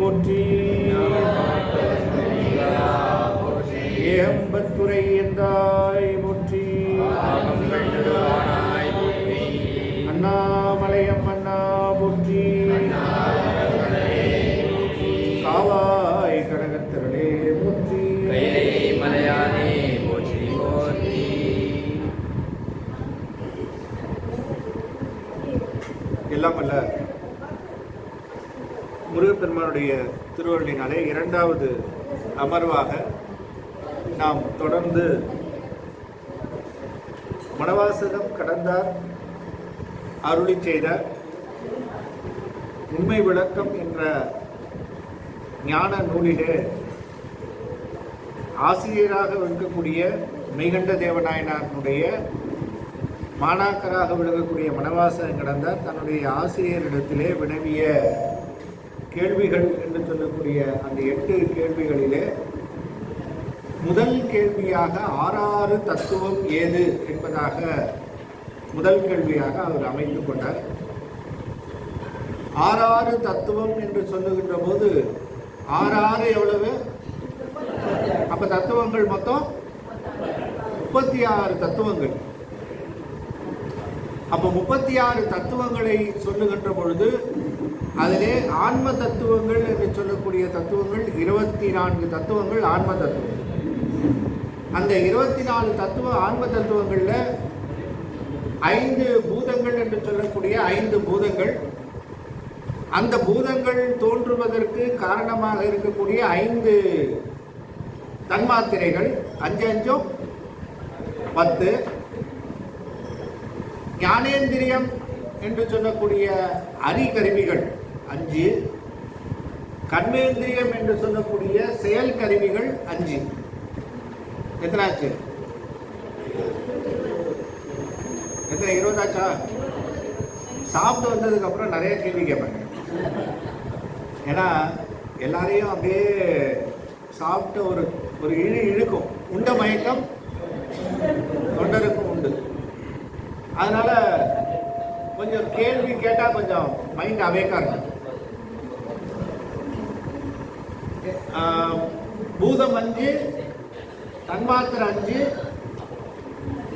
போற்றி. ஏகம்பத்துரை என்றாய் போற்றி. அண்ணாமலையம் அண்ணா போற்றி. காவாய் கனகத்திரளே போற்றி. மலையானே போற்றி போற்றி. எல்லாம் அல்ல முருகப்பெருமானுடைய திருவருளினாலே இரண்டாவது அமர்வாக நாம் தொடர்ந்து மணவாசகம் கடந்தார் அருளி செய்த உண்மை விளக்கம் என்ற ஞான நூலிலே ஆசிரியராக இருக்கக்கூடிய மெய்கண்ட தேவநாயனாருடைய மாணாக்கராக விளங்கக்கூடிய மணவாசகம் கடந்தார் தன்னுடைய ஆசிரியரிடத்திலே வினவிய கேள்விகள் என்று சொல்லக்கூடிய அந்த 8 கேள்விகளிலே முதல் கேள்வியாக ஆறாறு தத்துவம் ஏது என்பதாக முதல் கேள்வியாக அவர் அமைத்துக் கொண்டார். ஆறாறு தத்துவம் என்று சொல்லுகின்ற போது ஆறாறு எவ்வளவு? அப்ப தத்துவங்கள் மொத்தம் 36 தத்துவங்கள். அப்ப 36 தத்துவங்களை சொல்லுகின்ற பொழுது அதிலே ஆன்ம தத்துவங்கள் என்று சொல்லக்கூடிய தத்துவங்கள் 24 தத்துவங்கள் ஆன்ம தத்துவம். அந்த 24 தத்துவ ஆன்ம தத்துவங்கள்ல 5 பூதங்கள் என்று சொல்லக்கூடிய 5 பூதங்கள், அந்த பூதங்கள் தோன்றுவதற்கு காரணமாக இருக்கக்கூடிய 5 தன்மாத்திரைகள் 5 5 10. ஞானேந்திரியம் என்று சொல்லக்கூடிய அறிகருவிகள் 5. கர்மேந்திரியம் என்று சொல்லக்கூடிய செயல் கருவிகள் 5. எத்தனை ஆச்சு? எத்தனை? 20 ஆச்சா? சாப்பிட்டு வந்ததுக்கு அப்புறம் நிறைய கேள்வி கேட்பாங்க. ஏன்னா எல்லாரையும் அப்படியே சாப்பிட்டு ஒரு இழுக்கும். உண்ட மயக்கம் தொண்டருக்கும் உண்டு. அதனால கொஞ்சம் கேள்வி கேட்டா கொஞ்சம் மைண்ட் அவேக்கா இருக்கும். பூதம் 5, தன்மாத்திரை 5,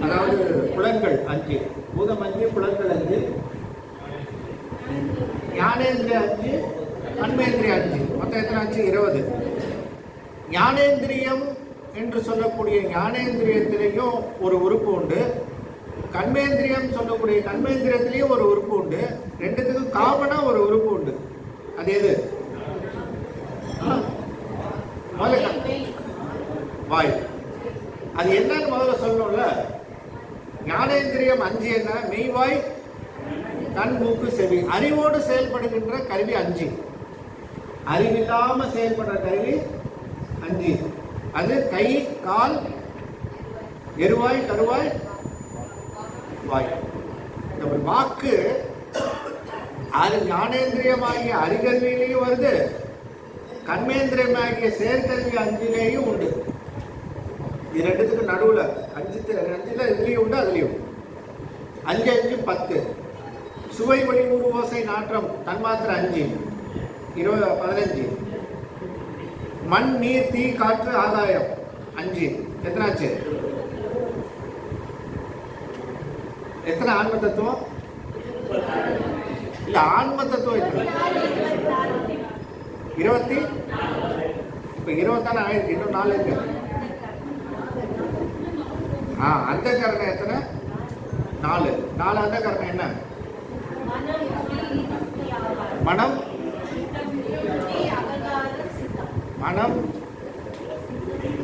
அதாவது புலன்கள் 5. பூதம் 5, புலன்கள் 5, ஞானேந்திரிய 5, கர்மேந்திரிய 5. மொத்தம் எத்தனை ஆச்சு? 20. ஞானேந்திரியம் என்று சொல்லக்கூடிய ஞானேந்திரியத்திலேயும் ஒரு உறுப்பு உண்டு. கர்மேந்திரியம் சொல்லக்கூடிய கர்மேந்திரியத்திலேயும் ஒரு உறுப்பு உண்டு. ரெண்டுத்துக்கும் காமனா ஒரு உறுப்பு உண்டு. அது எது? வாய். அது என்னன்னு முதல்ல சொல்லணும்ல. ஞானேந்திரியம் 5 என்ன? மெய்வாய், கண், மூக்கு, செவி. அறிவோடு செயல்படுகின்ற கருவி 5. அறிவில்லாம செயல்படுற கருவி 5. அது கை, கால், எருவாய், கருவாய், வாய். இந்த வாக்கு அது ஞானேந்திரியமாகிய அறிகருவியிலையும் வருது, கர்மேந்திரியமாகிய செயற்கல்வி 5லேயும் உண்டு. இது ரெண்டுத்துக்கு நடுவில் 5 இதுலேயும் உண்டு, அதுலேயும் 5 5 10. சுவை, ஒளி, ஊறு, ஓசை, நாற்றம் தன்மாத்திரை 5 15. மண், நீர், தீ, காற்று, ஆதாயம் 5. எத்தனாச்சு? எத்தனை ஆன்ம தத்துவம்? இல்ல, ஆன்ம தத்துவம் எத்தனை? 20. இப்ப 20 ஆயிருக்கு. இன்னும் 4 இருக்கு. அந்த கரணம் எத்தனை? 4. அந்த கரணம் என்ன? மனம்,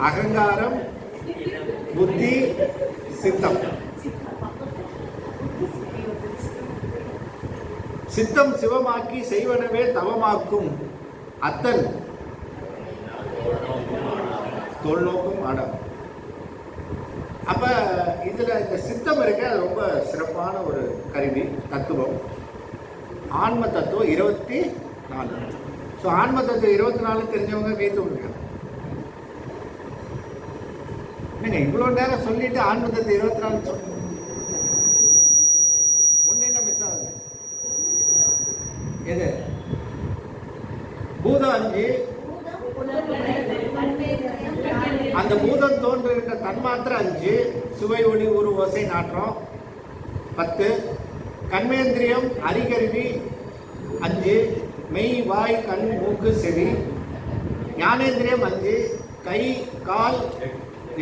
அகங்காரம், புத்தி, சித்தம். சித்தம் சிவமாக்கி செய்வனவே தவமாக்கும் அத்தன் தொல்நோக்கும் அடம். அப்ப இதுல இந்த சித்தம் இருக்க அது ரொம்ப சிறப்பான ஒரு கருவி, தத்துவம். ஆன்ம தத்துவம் 24. ஸோ ஆன்ம தத்துவம் 24 தெரிஞ்சவங்க கை தூக்குங்க. என்னங்க இவ்வளோ நேரம் சொல்லிட்டு ஆன்ம தத்துவம் 24 சொல்லுங்க. ஒன்று என்ன மிஸ் ஆகுது? எது? பூதம் 5, அந்த பூதம் தோன்றுகின்ற தன்மாத்திரை 5, சுவை ஒளி உரு ஓசை நாற்றம் 10, கண்மேந்திரியம் அறிகருவி 5, மெய் வாய் கண் மூக்கு செவி, ஞானேந்திரியம் 5, கை கால்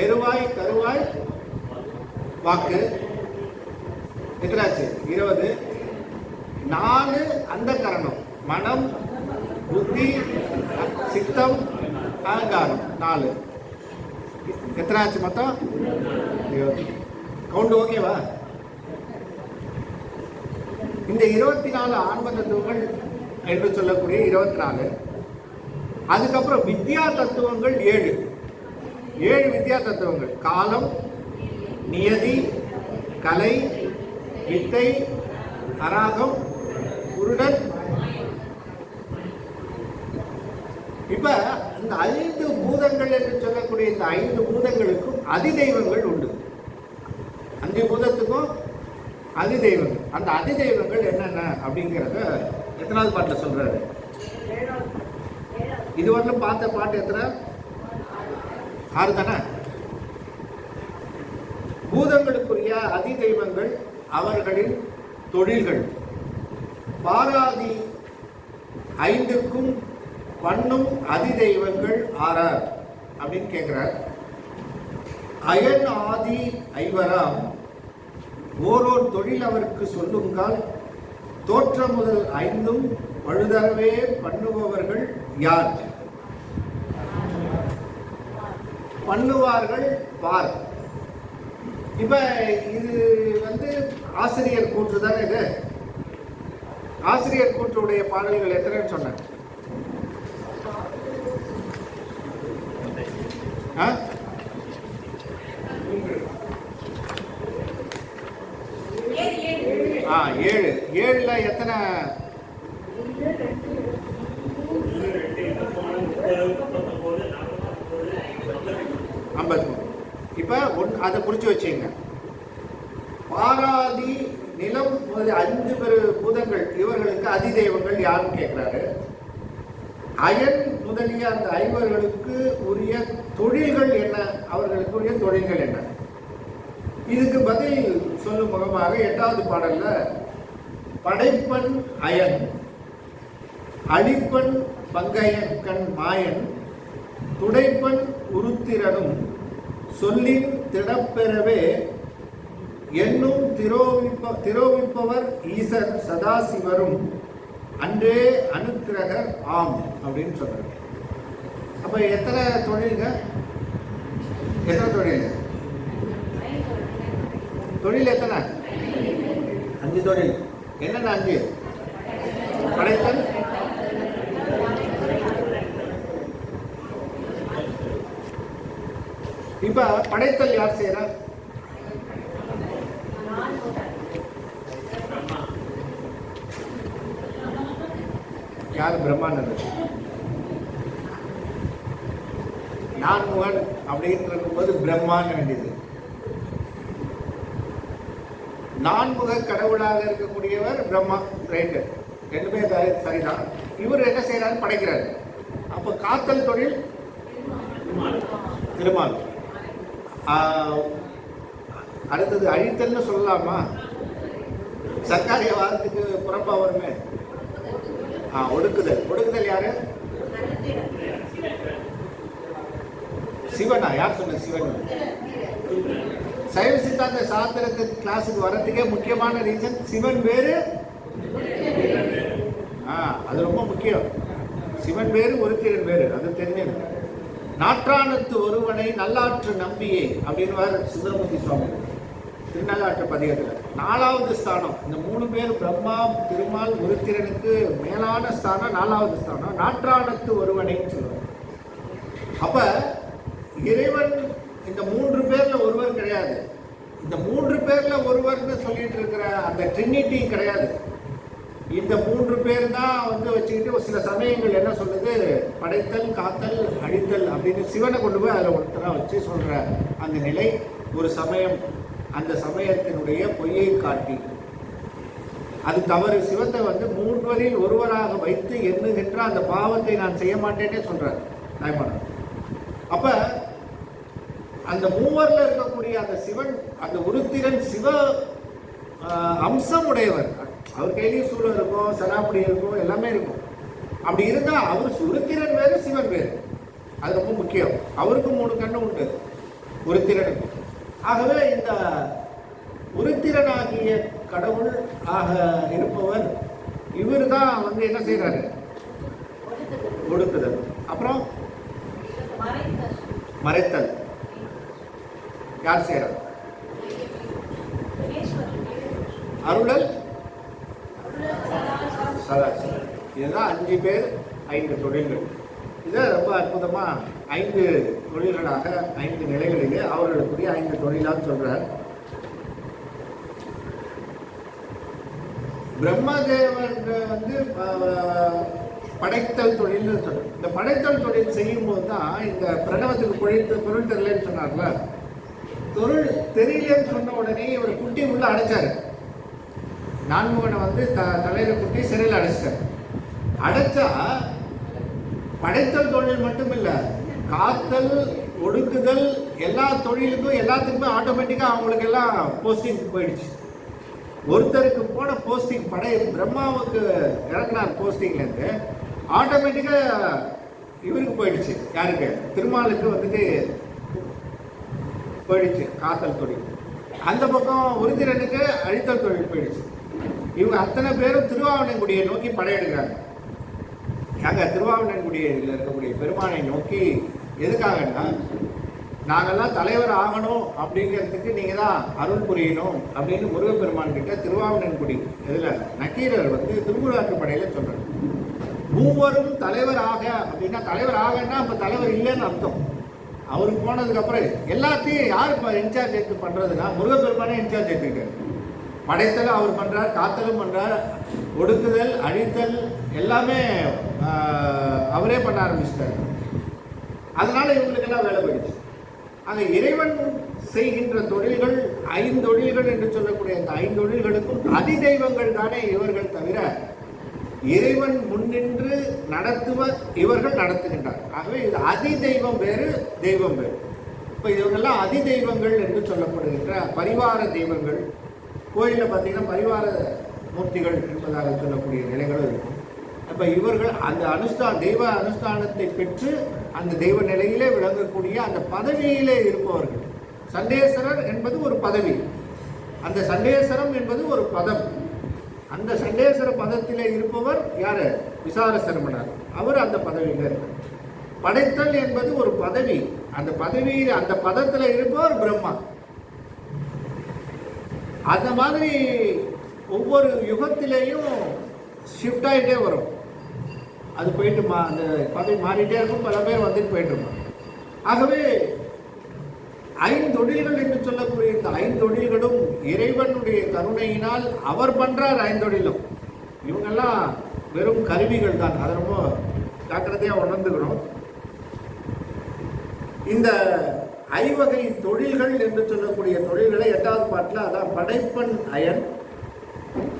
எருவாய் கருவாய் வாக்கு எத்தனாச்சு 20, 4 அந்த கரணம் மனம் புத்தி சித்தம் அகங்காரம் 4 எத்தனாச்சு மொத்தம் 20. கவுண்ட் ஓகேவா? இந்த 24 ஆன்ம தத்துவங்கள் என்று சொல்லக்கூடிய 24. அதுக்கப்புறம் வித்யா தத்துவங்கள் 7 வித்யா தத்துவங்கள் காலம், நியதி, கலை, வித்தை, அராகம், குருடன். இப்ப இந்த 5 பூதங்கள் என்று சொல்லக்கூடிய இந்த 5 பூதங்களுக்கும் அதிதெய்வங்கள் உண்டு. 5 பூதத்துக்கும் அதிதெய்வங்கள். அந்த அதிதெய்வங்கள் என்னென்ன அப்படிங்கிறத எத்தனாவது பாட்டில் சொல்றாரு? இதுவரையிலும் பார்த்த பாட்டு எத்தனை? 6 தானே? பூதங்களுக்குரிய அதிதெய்வங்கள் அவர்களின் தொழில்கள். பாராதி 5க்கும் பண்ணும் அதிதெய்வங்கள் ஆறார் அப்படின்னு கேட்கிறார். அயன் ஆதி ஐவராம் ஓரோர் தொழில் அவருக்கு சொல்லுங்கால் தோற்ற முதல் 5ம் பழுதரவே பண்ணுபவர்கள் யார்? பண்ணுவார்கள் பார். இப்ப இது ஆசிரியர் கூற்று தானே. இது ஆசிரியர் கூற்றுடைய பாடல்கள் எத்தனைன்னு சொன்னேன்? ஏழு. 7ல எத்தனை? 53. இப்ப அதை குறிச்சு வச்சுங்க. பாராதி நிலம் 5 பூதங்கள் இவர்களுக்கு அதிதெய்வங்கள் யாருன்னு கேட்கிறாரு. அயன் முதலிய அந்த 5 உரிய தொழில்கள் என்ன? அவர்களுக்கு உரிய தொழில்கள் என்ன? இதுக்கு பதில் சொல்லும் முகமாக 8வது பாடல்ல படைப்பன் அயன், அழிப்பன் பங்கையன் கண் மாயன், துடைப்பன் உருத்திரனும் சொல்லின் திடப்பெறவே என்னும் திரோவிப்பவர் ஈசர் சதாசிவரும் அன்றே அனுக்கிரகர் ஆம் அப்படின்னு சொல்றாரு. அப்ப எத்தனை தொழில்ங்க? எத்தனை தொழில்? தொழில் எத்தனை? 5 தொழில். என்னென்ன 5? படைத்தல், இப்ப படைத்தல் யார் செய்யறார்? யார்? பிரம்மானந்தர். நான்முகன் அப்படின்னு இருக்கும்போது பிரம்மான்னு வேண்டியது. நான்முக கடவுளாக இருக்கக்கூடியவர் பிரம்மா. ரைட்டு, 2 பேர் சரிதான். இவர் என்ன செய்யறாரு? படைக்கிறார். அப்ப காத்தல் தொழில் திருமால். அடுத்தது அழித்தல்னு சொல்லலாமா? சர்க்காரிய வாதத்துக்கு புறப்பா வருமே. ஒடுக்குதல். ஒடுக்குதல் யாரு? சிவனா? யார் சொன்ன சிவன்? சைவ சித்தாந்த சாஸ்திரத்து கிளாஸுக்கு வர்றதுக்கே முக்கியமான ரீசன் சிவன் வேறு. அது ரொம்ப முக்கியம். சிவன் வேறு, ஒருத்திரன் வேறு. அது தெரிஞ்சது. நாற்றானத்து ஒருவனை நல்லாற்று நம்பியே அப்படின்னு சுந்தரமூர்த்தி சுவாமி திருநள்ளாற்று பதிகத்தில் 4வது ஸ்தானம். இந்த 3 பேர் பிரம்மா, திருமால், ஒருத்திரனுக்கு மேலான ஸ்தானம் 4வது ஸ்தானம். நாற்றானத்து ஒருவனைன்னு சொல்லுவாங்க. அப்ப இறைவன் இந்த 3 பேர்ல ஒருவர் கிடையாது. இந்த 3 பேர்ல ஒருவர்னு சொல்லிட்டு இருக்கிற அந்த ட்ரினிட்டி கிடையாது. இந்த 3 பேர் தான் வச்சுக்கிட்டு சில சமயங்கள் என்ன சொல்லுது? படைத்தல், காத்தல், அழித்தல் அப்படின்னு சிவனை கொண்டு போய் அதில் ஒருத்தராக வச்சு சொல்ற அந்த நிலை ஒரு சமயம். அந்த சமயத்தினுடைய பொய்யை காட்டி அது தவறு. சிவத்தை வந்து மூன்றுவரில் ஒருவராக வைத்து எண்ணுகின்ற அந்த பாவத்தை நான் செய்ய மாட்டேன்னே சொல்றார் தாய்மானவர். அப்ப அந்த மூவர்ல இருக்கக்கூடிய அந்த சிவன், அந்த உருத்திரன் சிவ அம்சம் உடையவர். அவர் கையிலேயும் சூழல் இருக்கும், சராப்படி இருக்கும், எல்லாமே இருக்கும். அப்படி இருந்தா அவர் உருத்திரன் வேறு, சிவன் வேறு. அது ரொம்ப முக்கியம். அவருக்கு 3 கண்ணு உண்டு உருத்திரனுக்கு. ஆகவே இந்த உருத்திரனாகிய கடவுள் ஆக இருப்பவர் இவர் தான் வந்து என்ன செய்யறாரு? ஒடுக்குதல். அப்புறம் மறைத்தல் யார் செய்யறார்? அருளல், சதாசிவம். இதுதான் 5 பேர் 5 தொழில்கள். இதை ரொம்ப அற்புதமா 5 தொழில்களாக 5 நிலைகளிலே அவர்களுக்குரிய 5 தொழிலாக சொல்றார். பிரம்மதேவன் வந்து படைத்தல் தொழில் சொல்றார். இந்த படைத்தல் தொழில் செய்யும் போது தான் இந்த பிரணவத்துக்கு பொருள் தெரியலன்னு சொன்னார்ல, தொழில் தெரியலன்னு சொன்ன உடனே இவர் குட்டி உள்ள அடைச்சாரு. நான்முகனை வந்து தலையில குட்டி சிறையில் அடைச்சிட்டார். அடைச்சா படைத்தல் தொழில் மட்டும் இல்லை, காத்தல், ஒடுக்குதல், எல்லா தொழிலுக்கும் எல்லாத்துக்குமே ஆட்டோமேட்டிக்காக அவங்களுக்கு எல்லாம் போஸ்டிங் போயிடுச்சு. ஒருத்தருக்கு போன போஸ்டிங் பிரம்மாவுக்கு இறங்கினார் போஸ்டிங்லேருந்து ஆட்டோமேட்டிக்காக இவருக்கு போயிடுச்சு. யாருக்கு? திருமாலுக்கு வந்துட்டு போயிடுச்சு காத்தல் தொழில். அந்த பக்கம் உருத்திரனுக்கு அழித்தல் தொழில் போயிடுச்சு. இவங்க அத்தனை பேரும் திருவாவணங்குடியை நோக்கி படையெடுக்கிறாங்க. அங்கே திருவாவணங்குடியில் இருக்கக்கூடிய பெருமானை நோக்கி எதுக்காகன்னா, நாங்கள்லாம் தலைவர் ஆகணும் அப்படிங்கிறதுக்கு நீங்கள் தான் அருள் புரியணும் அப்படின்னு முருகப்பெருமான் கிட்ட திருவாவணங்குடி இதில் நக்கீரர் வந்து திருமுருகாற்றுப்படையில் சொல்கிறார். மூவரும் தலைவர் ஆக அப்படின்னா, தலைவர் ஆகன்னா இப்போ தலைவர் இல்லைன்னு அர்த்தம். அவருக்கு போனதுக்கப்புறம் எல்லாத்தையும் யார் இப்போ இன்சார்ஜ் எடுத்து பண்ணுறதுன்னா முருகப்பெருமானே இன்சார்ஜ் எடுத்துக்கிட்டார். படைத்தல் அவர் பண்ணுறார், காத்தலும் பண்ணுறார், ஒடுக்குதல், அழித்தல் எல்லாமே அவரே பண்ண ஆரம்பிச்சிட்டார். அதனால இவங்களுக்கெல்லாம் வேலை போயிடுச்சு. ஆக இறைவன் செய்கின்ற தொழில்கள் 5 தொழில்கள் என்று சொல்லக்கூடிய அந்த 5 தொழில்களுக்கும் அதிதெய்வங்கள் தானே இவர்கள் தவிர இறைவன் முன்னின்று நடத்துவர் இவர்கள் நடத்துகின்றார். ஆகவே இது அதிதெய்வம் வேறு, தெய்வம் வேறு. இப்போ இவங்கெல்லாம் அதிதெய்வங்கள் என்று சொல்லப்படுகின்ற பரிவார தெய்வங்கள். கோயிலில் பார்த்தீங்கன்னா பரிவார மூர்த்திகள் என்பதாக சொல்லக்கூடிய நிலைகளும் இருக்கும். அப்போ இவர்கள் அந்த தெய்வ அனுஷ்டானத்தை பெற்று அந்த தெய்வ நிலையிலே விளங்கக்கூடிய அந்த பதவியிலே இருப்பவர்கள். சண்டேஸ்வரர் என்பது ஒரு பதவி, அந்த சண்டேஸ்வரம் என்பது ஒரு பதம். அந்த சண்டேஸ்வர பதத்திலே இருப்பவர் யாரு? விசாரசரமனார். அவர் அந்த பதவியில் இருக்கார். படைத்தல் என்பது ஒரு பதவி, அந்த பதவியில் அந்த பதத்தில் இருப்பவர் பிரம்மா. அந்த மாதிரி ஒவ்வொரு யுகத்திலேயும் ஷிஃப்ட் ஆகிட்டே வரும். அது போயிட்டு அந்த பதவி மாறிட்டே இருக்கும், பல பேர் வந்துட்டு போயிட்டு இருப்பாங்க. ஆகவே 5 தொழில்கள் என்று சொல்லக்கூடிய இந்த 5 தொழில்களும் இறைவனுடைய கருணையினால் அவர் பண்றார். 5 தொழிலும் இவங்கெல்லாம் வெறும் கருவிகள் தான். அதை ரொம்ப ஜாக்கிரதையாக உணர்ந்துக்கணும். இந்த 5 வகை தொழில்கள் என்று சொல்லக்கூடிய தொழில்களை 8வது பாட்டில், அதான் படைப்பன் அயன்,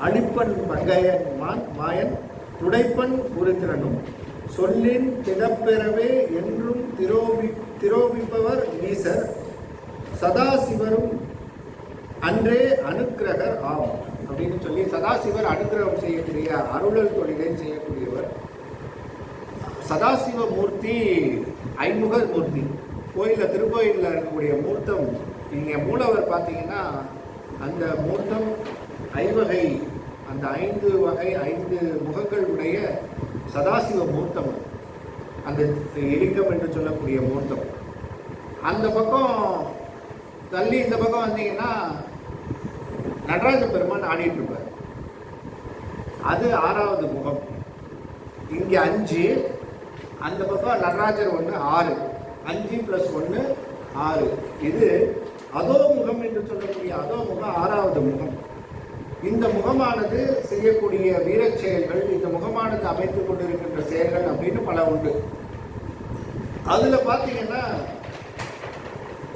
அழிப்பன் பங்கையன் மாயன், துடைப்பன் உருத்திரனும், சொல்லின் திடப்பெறவே என்றும் திரோபிப்பவர் ஈசர், சதாசிவரும் அன்றே அனுக்கிரகர் ஆம் அப்படின்னு சொல்லி, சதாசிவர் அனுக்கிரகம் செய்யக்கூடிய அருளல் தொழிலை செய்யக்கூடியவர். சதாசிவ மூர்த்தி ஐமுக மூர்த்தி. கோயிலில் திருக்கோயிலில் இருக்கக்கூடிய மூர்த்தம், நீங்கள் மூலவர் பார்த்தீங்கன்னா அந்த மூர்த்தம் 5 வகை, அந்த 5 வகை 5 முகங்கள் உடைய சதாசிவ மூர்த்தம். அந்த இலிங்கம் என்று சொல்லக்கூடிய மூர்த்தம். அந்த பக்கம் தள்ளி இந்த பக்கம் வந்தீங்கன்னா நடராஜ பெருமான் ஆடிட்டு இருப்பார். அது 6வது முகம். இங்கே 5, அந்த பக்கம் நடராஜர் 1, 6. 5 + 1 6. இது அதோ முகம் என்று சொல்லக்கூடிய அதோ முகம் 6வது முகம். இந்த முகமானது செய்யக்கூடிய வீரச் செயல்கள், இந்த முகமானது அமைத்துக் கொண்டிருக்கின்ற செயல்கள் அப்படின்னு பல உண்டு. அதில் பார்த்தீங்கன்னா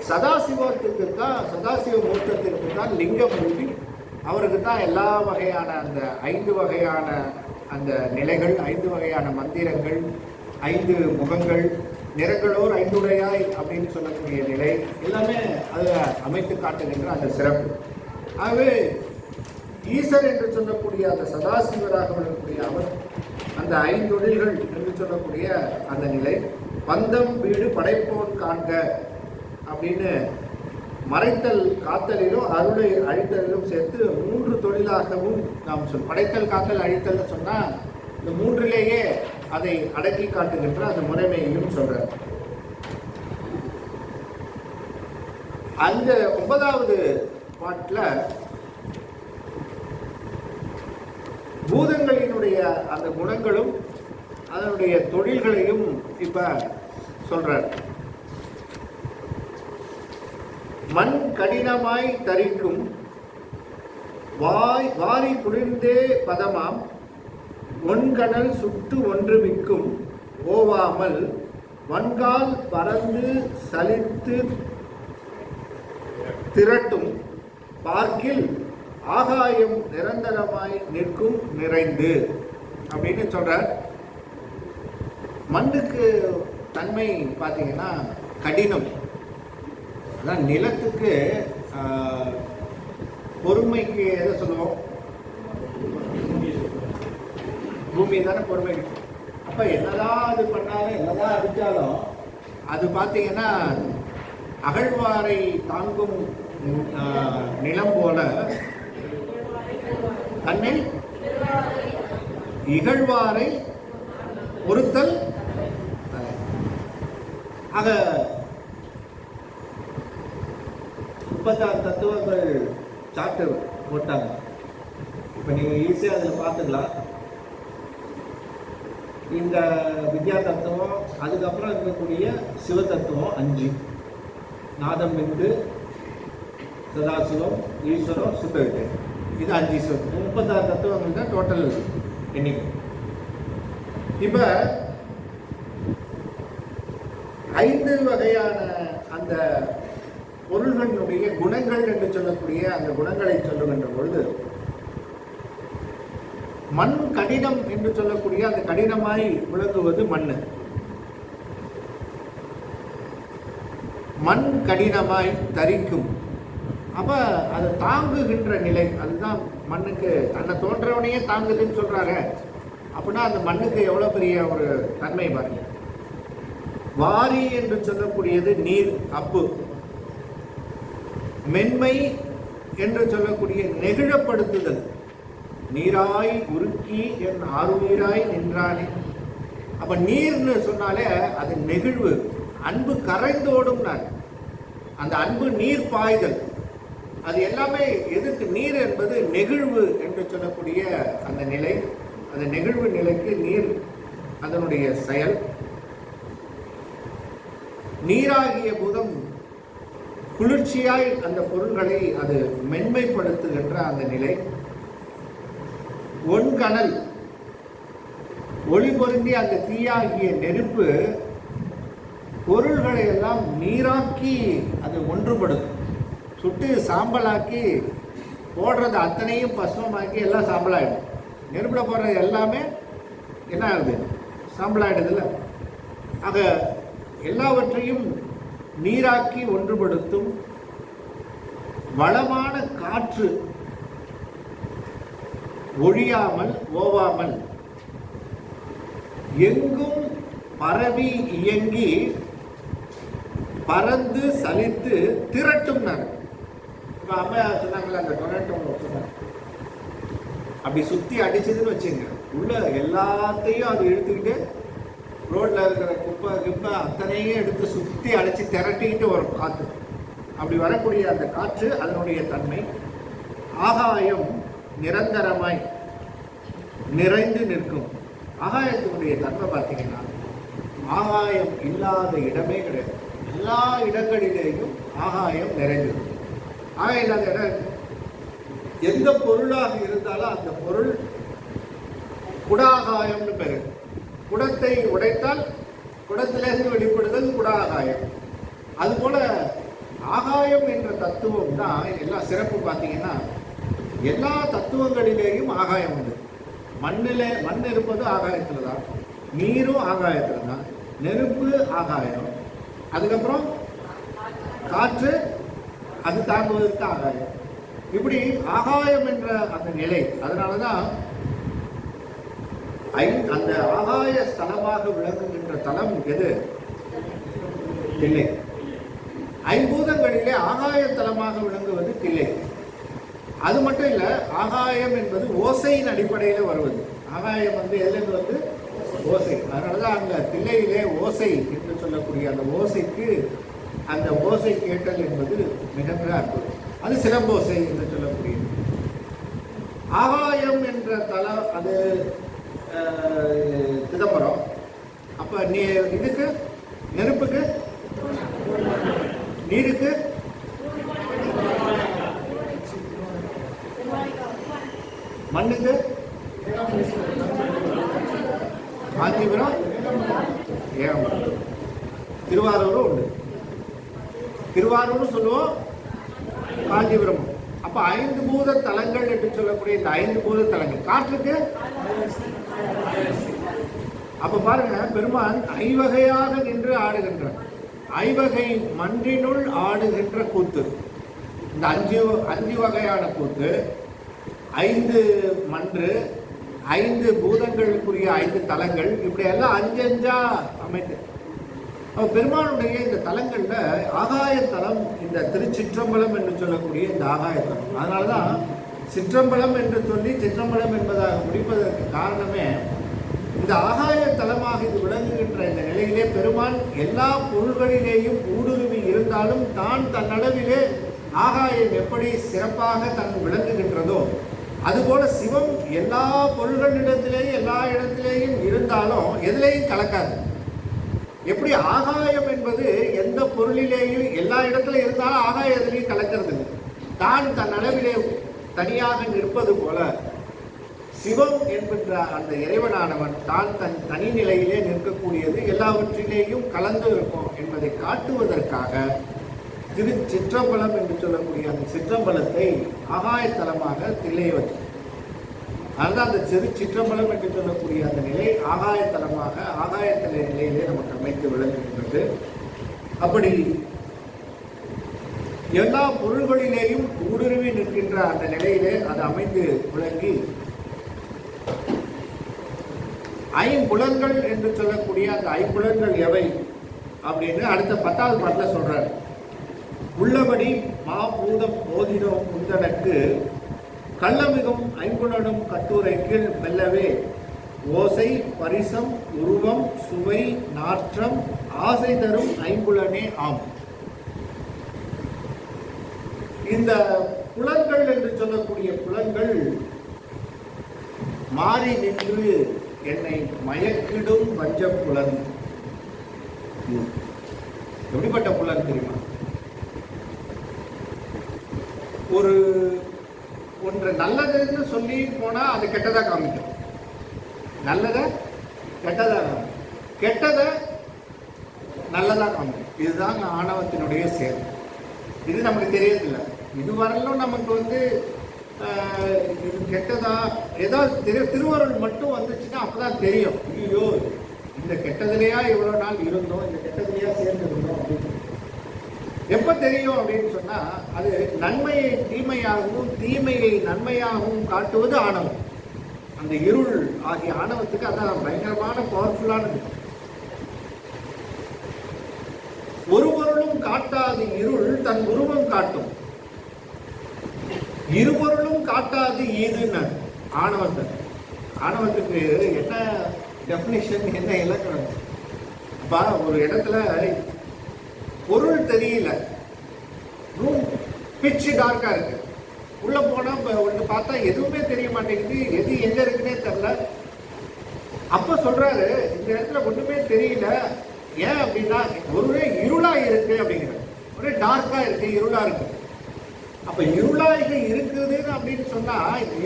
சதாசிவத்துக்கு தான், சதாசிவ மூர்த்தத்திற்கு தான் லிங்க மூர்த்தி அவருக்கு தான் எல்லா வகையான அந்த 5 வகையான அந்த நிலைகள், 5 வகையான மந்திரங்கள், 5 முகங்கள், நிறங்களோர் 5உடையாய் அப்படின்னு சொல்லக்கூடிய நிலை எல்லாமே அதில் அமைத்து காட்டுகின்ற அந்த சிறப்பு. ஆகவே ஈசர் என்று சொல்லக்கூடிய அந்த சதாசிவராக விளங்கக்கூடிய அவர் அந்த 5 தொழில்கள் என்று சொல்லக்கூடிய அந்த நிலை, பந்தம் வீடு படைப்போன் காண்க அப்படின்னு மறைத்தல் காத்தலிலும் அருளை அழித்தலிலும் சேர்த்து 3 தொழிலாகவும் நாம் படைத்தல் காத்தல் அழித்தல்னு சொன்னால் இந்த 3லேயே அதை அடக்கி காட்டுகின்ற அந்த முறைமையையும் சொல்றார். அந்த 9வது பாட்டில் பூதங்களினுடைய அந்த குணங்களும் அதனுடைய தொழில்களையும் இப்ப சொல்றார். மண் கடினமாய் தரிக்கும் வாரி குளிர்ந்தே பதமாம் ஒன்கணல் சுட்டு ஒன்று மிக்கும் ஓவாமல் வன்கால் பறந்து சலித்து திரட்டும் பார்க்கில் ஆகாயம் நிரந்தரமாய் நிற்கும் நிறைந்து அப்படின்னு சொல்றார். மண்ணுக்கு தன்மை பார்த்தீங்கன்னா கடினம். அதான் நிலத்துக்கு பொறுமைக்கு எதை சொல்லுவோம்? பூமி தானே பொறுமை. அப்போ என்னதான் அது பண்ணாலும் என்னதான் அடித்தாலும் அது பார்த்தீங்கன்னா அகழ்வாரை தாங்கும் நிலம் போல தன்னை இகழ்வாரை ஒருத்தல். ஆக 36 தத்துவங்கள் சாப்டர் போட்டாங்க. இப்போ நீங்கள் ஈஸியாக அதில் பார்த்துக்கலாம். இந்த வித்யா தத்துவம், அதுக்கப்புறம் இருக்கக்கூடிய சிவ தத்துவம் 5, நாதம் விந்து, சதாசிவம், ஈஸ்வரம், சுத்தவித்தை, இது 5 சிவம். 36 தத்துவங்கள் தான் டோட்டல் எண்ணிக்கை. இப்போ 5 வகையான அந்த பொருள்களுடைய குணங்கள் என்று சொல்லக்கூடிய அந்த குணங்களை சொல்லுகின்ற பொழுது மண் கடினம் என்று சொல்லக்கூடிய அந்த கடினமாய் விளங்குவது மண். மண் கடினமாய் தரிக்கும். அப்ப அதை தாங்குகின்ற நிலை, அதுதான் மண்ணுக்கு தன்னை தோன்றவனையே தாங்குதுன்னு சொல்றாங்க. அப்படின்னா அந்த மண்ணுக்கு எவ்வளவு பெரிய ஒரு தன்மை பாருங்க. வாரி என்று சொல்லக்கூடியது நீர், அப்பு. மென்மை என்று சொல்லக்கூடிய நெகிழப்படுத்துதல், நீராய் உருக்கி என் ஆறுநீராய் நின்றானே. அப்ப நீர்னு சொன்னாலே அது நெகிழ்வு, அன்பு கரைந்தோடும். அந்த அன்பு நீர் பாய்தல், அது எல்லாமே எதுக்கு? நீர் என்பது நெகிழ்வு என்று சொல்லக்கூடிய அந்த நிலை. அந்த நெகிழ்வு நிலைக்கு நீர் அதனுடைய செயல். நீராகிய பூதம் குளிர்ச்சியாய் அந்த பொருள்களை அது மென்மைப்படுத்துகின்ற அந்த நிலை. ஒன்கணல் ஒளி பொருந்தி அந்த தீயாகிய நெருப்பு பொருள்களை எல்லாம் நீராக்கி அது ஒன்றுபடுத்தும். சுட்டு சாம்பலாக்கி போடுறது அத்தனையும் பசுமமாக்கி எல்லாம் சாம்பலாயிடும். நெருப்பில் போடுறது எல்லாமே என்ன ஆகுது? சாம்பலாயிடுதுல்ல. ஆக எல்லாவற்றையும் நீராக்கி ஒன்றுபடுத்தும். வளமான காற்று ஒழியாமல் ஓவாமல் எங்கும் பரவி இயங்கி பறந்து சலித்து திரட்டும். இப்போ அம்மா சொன்னாங்களே அந்த டொனேட்டோ சொன்னாங்க, அப்படி சுற்றி அடிச்சதுன்னு வச்சுங்க, உள்ள எல்லாத்தையும் அது இழுத்துக்கிட்டு ரோட்டில் இருக்கிற குப்பை அத்தனையும் எடுத்து சுற்றி அடித்து திரட்டிக்கிட்டு வரும் காற்று. அப்படி வரக்கூடிய அந்த காற்று அதனுடைய தன்மை. ஆகாயம் நிரந்தரமாய் நிறைந்து நிற்கும். ஆகாயத்தினுடைய தன்மை பார்த்தீங்கன்னா ஆகாயம் இல்லாத இடமே கிடையாது. எல்லா இடங்களிலேயும் ஆகாயம் நிறைந்திருக்கும். ஆகாயம் இல்லாத இடம் எந்த பொருளாக இருந்தாலும் அந்த பொருள் குடாகாயம்னு பேரு. குடத்தை உடைத்தால் குடத்திலிருந்து வெளிப்படுதல் குடாகாயம். அதுபோல ஆகாயம் என்ற தத்துவம் தான் எல்லாம் சிறப்பு. பார்த்தீங்கன்னா எல்லா தத்துவங்களிலேயும் ஆகாயம் உண்டு. மண் இருப்பது ஆகாயத்தில் தான், நீரும் ஆகாயத்தில் தான், நெருப்பு ஆகாயம், அதுக்கப்புறம் காற்று அது தாங்குவதற்கு ஆகாயம். இப்படி ஆகாயம் என்ற அந்த நிலை, அதனால தான் அந்த ஆகாய ஸ்தலமாக விளங்குகின்ற தலம் எது? தில்லை. ஐம்பூதங்களிலே ஆகாய தலமாக விளங்குவது தில்லை. அது மட்டும் இல்லை, ஆகாயம் என்பது ஓசையின் அடிப்படையில் வருவது. ஆகாயம் எதுலேருந்து ஓசை. அதனால தான் அங்கே தில்லையிலே ஓசை என்று சொல்லக்கூடிய அந்த ஓசைக்கு, அந்த ஓசை கேட்டல் என்பது மிக மிக அற்புதம். அது சிலம்போசை என்று சொல்லக்கூடியது. ஆகாயம் என்ற தலம் அது சிதம்பரம். அப்போ இதுக்கு நெருப்புக்கு, நீருக்கு, மண்ணுக்கு காஞ்சிபுரம், ஏகம்பரம், திருவாரூரும் உண்டு. திருவாரூரும் சொல்லுவோம், காஞ்சிபுரம். அப்ப 5 பூத தலங்கள் என்று சொல்லக்கூடிய இந்த 5 பூத தலங்கள். காற்றுக்கு அப்ப பாருங்க, பெருமான் ஐவகையாக நின்று ஆடுகின்றார். ஐவகை மன்றினுள் ஆடுகின்ற கூத்து. இந்த அஞ்சு வகையான கூத்து, 5 மன்று, 5 பூதங்களுக்குரிய 5 தலங்கள், இப்படி எல்லாம் 5 அமைத்து பெருமானுடைய இந்த தலங்கள்ல ஆகாய தலம் இந்த திருச்சிற்றம்பலம் என்று சொல்லக்கூடிய இந்த ஆகாய தலம். அதனாலதான் சிற்றம்பலம் என்று சொல்லி சிற்றம்பலம் என்பதாக முடிப்பதற்கு காரணமே இந்த ஆகாய தலமாக இது விளங்குகின்ற இந்த நிலையிலே பெருமான் எல்லா பொருள்களிலேயும் ஊடுருவி இருந்தாலும் தான் தன்னளவிலே ஆகாயம் எப்படி சிறப்பாக தன் விளங்குகின்றதோ அதுபோல சிவம் எல்லா பொருள்களிடத்திலேயும் எல்லா இடத்திலேயும் இருந்தாலும் எதிலேயும் கலக்காது. எப்படி ஆகாயம் என்பது எந்த பொருளிலேயும் எல்லா இடத்துல இருந்தாலும் ஆகாயம் எதிலையும் கலக்கிறது இல்லை. தான் தன் அளவிலே தனியாக நிற்பது போல சிவம் என்கின்ற அந்த இறைவனானவன் தான் தன் தனி நிலையிலே நிற்கக்கூடியது எல்லாவற்றிலேயும் கலந்து இருக்கும் என்பதை காட்டுவதற்காக சிற்றம்பலம் என்று சொல்லக்கூடிய அந்த சிற்றம்பலத்தை ஆகாயத்தலமாக தில்லையை வச்சு, அதுதான் அந்த சிற்றம்பலம் என்று சொல்லக்கூடிய அந்த நிலை ஆகாயத்தலமாக ஆகாயத்தல நிலையிலே நமக்கு அமைத்து விளங்குகின்றது. அப்படி எல்லா பொருள்களிலேயும் ஊடுருவி நிற்கின்ற அந்த நிலையிலே அது அமைந்து விளங்கி ஐம்புலன்கள் என்று சொல்லக்கூடிய அந்த ஐம்புலன்கள் எவை அப்படின்னு அடுத்த 10வது பாட்டில் சொல்றார். உள்ளபடி மாபூதம் போதினோம் முந்தனக்கு கள்ளமிகும் ஐம்புலனும் கட்டுரை கீழ் மெல்லவே ஓசை பரிசம் உருவம் சுவை நாற்றம் ஆசை தரும் ஐம்புலனே ஆம். இந்த புலன்கள் என்று சொல்லக்கூடிய புலன்கள் மாறி நின்று என்னை மயக்கிடும் பஞ்ச புலன். எப்படிப்பட்ட புலன் தெரியுமா? ஒன்று நல்லதுன்னு சொல்லி போனா அது கெட்டதா காமிக்கும், நல்லத கெட்டதா காமிக்கும், கெட்டத நல்லதா காமிக்கும். இதுதான் ஆணவத்தினுடைய செயல். இது நமக்கு தெரியறதில்லை. இதுவரையிலும் நமக்கு இது கெட்டதா ஏதாவது திருவருள் மட்டும் வந்துச்சுன்னா அப்பதான் தெரியும், ஐயோ இந்த கெட்டதுலையா இவ்வளவு நாள் இருந்தோம், இந்த கெட்டதுலையா சேர்ந்து இருந்தோம் அப்படின்னு. எப்ப தெரியும் அப்படின்னு சொன்னா அது நன்மையை தீமையாகவும் தீமையை நன்மையாகவும் காட்டுவது ஆணவம். அந்த இருள் ஆகிய ஆணவத்துக்கு அதான் பயங்கரமான பவர்ஃபுல்லானது. ஒரு பொருளும் காட்டாது இருள் தன் உருவம் காட்டும், இருபொருளும் காட்டாது ஈதுன்னு ஆணவத்தை. ஆணவத்துக்கு என்ன டெஃபினிஷன், என்ன இலக்கணம்? அப்ப ஒரு இடத்துல பொருள் தெரியல, ரூம் பிச்சு டார்க்கா இருக்கு, உள்ள போனா ஒன்று பார்த்தா எதுவுமே தெரிய மாட்டேங்குது, எது எங்க இருக்குன்னே தெரியல. அப்ப சொல்றாரு இந்த இடத்துல ஒண்ணுமே தெரியல, ஏன் அப்படின்னா ஒரே இருளா இருக்கு அப்படிங்கிற, ஒரே டார்க்கா இருக்கு, இருளா இருக்கு. அப்ப இருளாக இருக்குது அப்படின்னு சொன்னா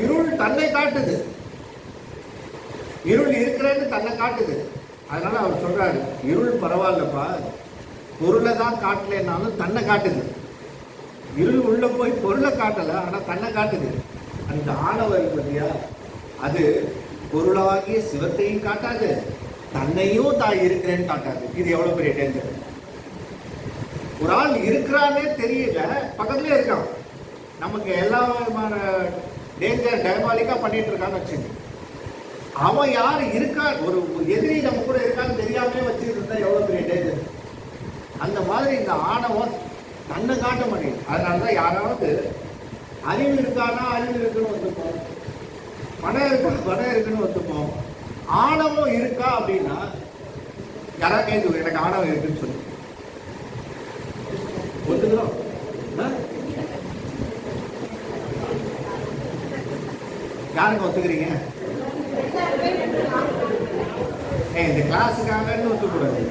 இருள் தன்னை காட்டுது, இருள் இருக்கிறன்னு தன்னை காட்டுது. அதனால அவர் சொல்றாரு இருள் பரவாயில்லப்பா, பொருளை தான் காட்டலனாலும் தன்னை காட்டுது. இருள் உள்ள போய் பொருளை காட்டல, ஆனா தன்னை காட்டுது. அந்த ஆணவம் இருக்கு இல்லையா, அது பொருளாகிய சிவத்தையும் காட்டாது, தன்னையும் தான் இருக்கிறேன்னு காட்டாது. இது எவ்வளவு பெரிய டேஞ்சர். ஒரு ஆள் இருக்கிறானே தெரியல, பக்கத்துலேயே இருக்கான், நமக்கு எல்லா விதமான டேஞ்சர் டயபாலிக்கா பண்ணிட்டு இருக்கான்னு வச்சுங்க. அவன் யார் இருக்கா, ஒரு எதிரி நம்ம கூட இருக்கான்னு தெரியாமலே வச்சுட்டு இருந்தா எவ்வளவு பெரிய டேஞ்சர். அந்த மாதிரி இந்த ஆணவம் தன்னை காட்ட மாட்டேங்குது. அதனாலதான் யாராவது அறிவு இருக்கானா அறிவு இருக்குன்னு ஒத்துப்போம், பணம் இருக்கா பணம் இருக்குன்னு ஒத்துப்போம். ஆணவம் இருக்கா அப்படின்னா யாராவது கேட்கு எனக்கு ஆணவம் இருக்குன்னு சொல்லி ஒத்துக்கிறோம். யாருங்க ஒத்துக்கிறீங்க? இந்த கிளாஸுக்காக ஒத்துக்கூடாது.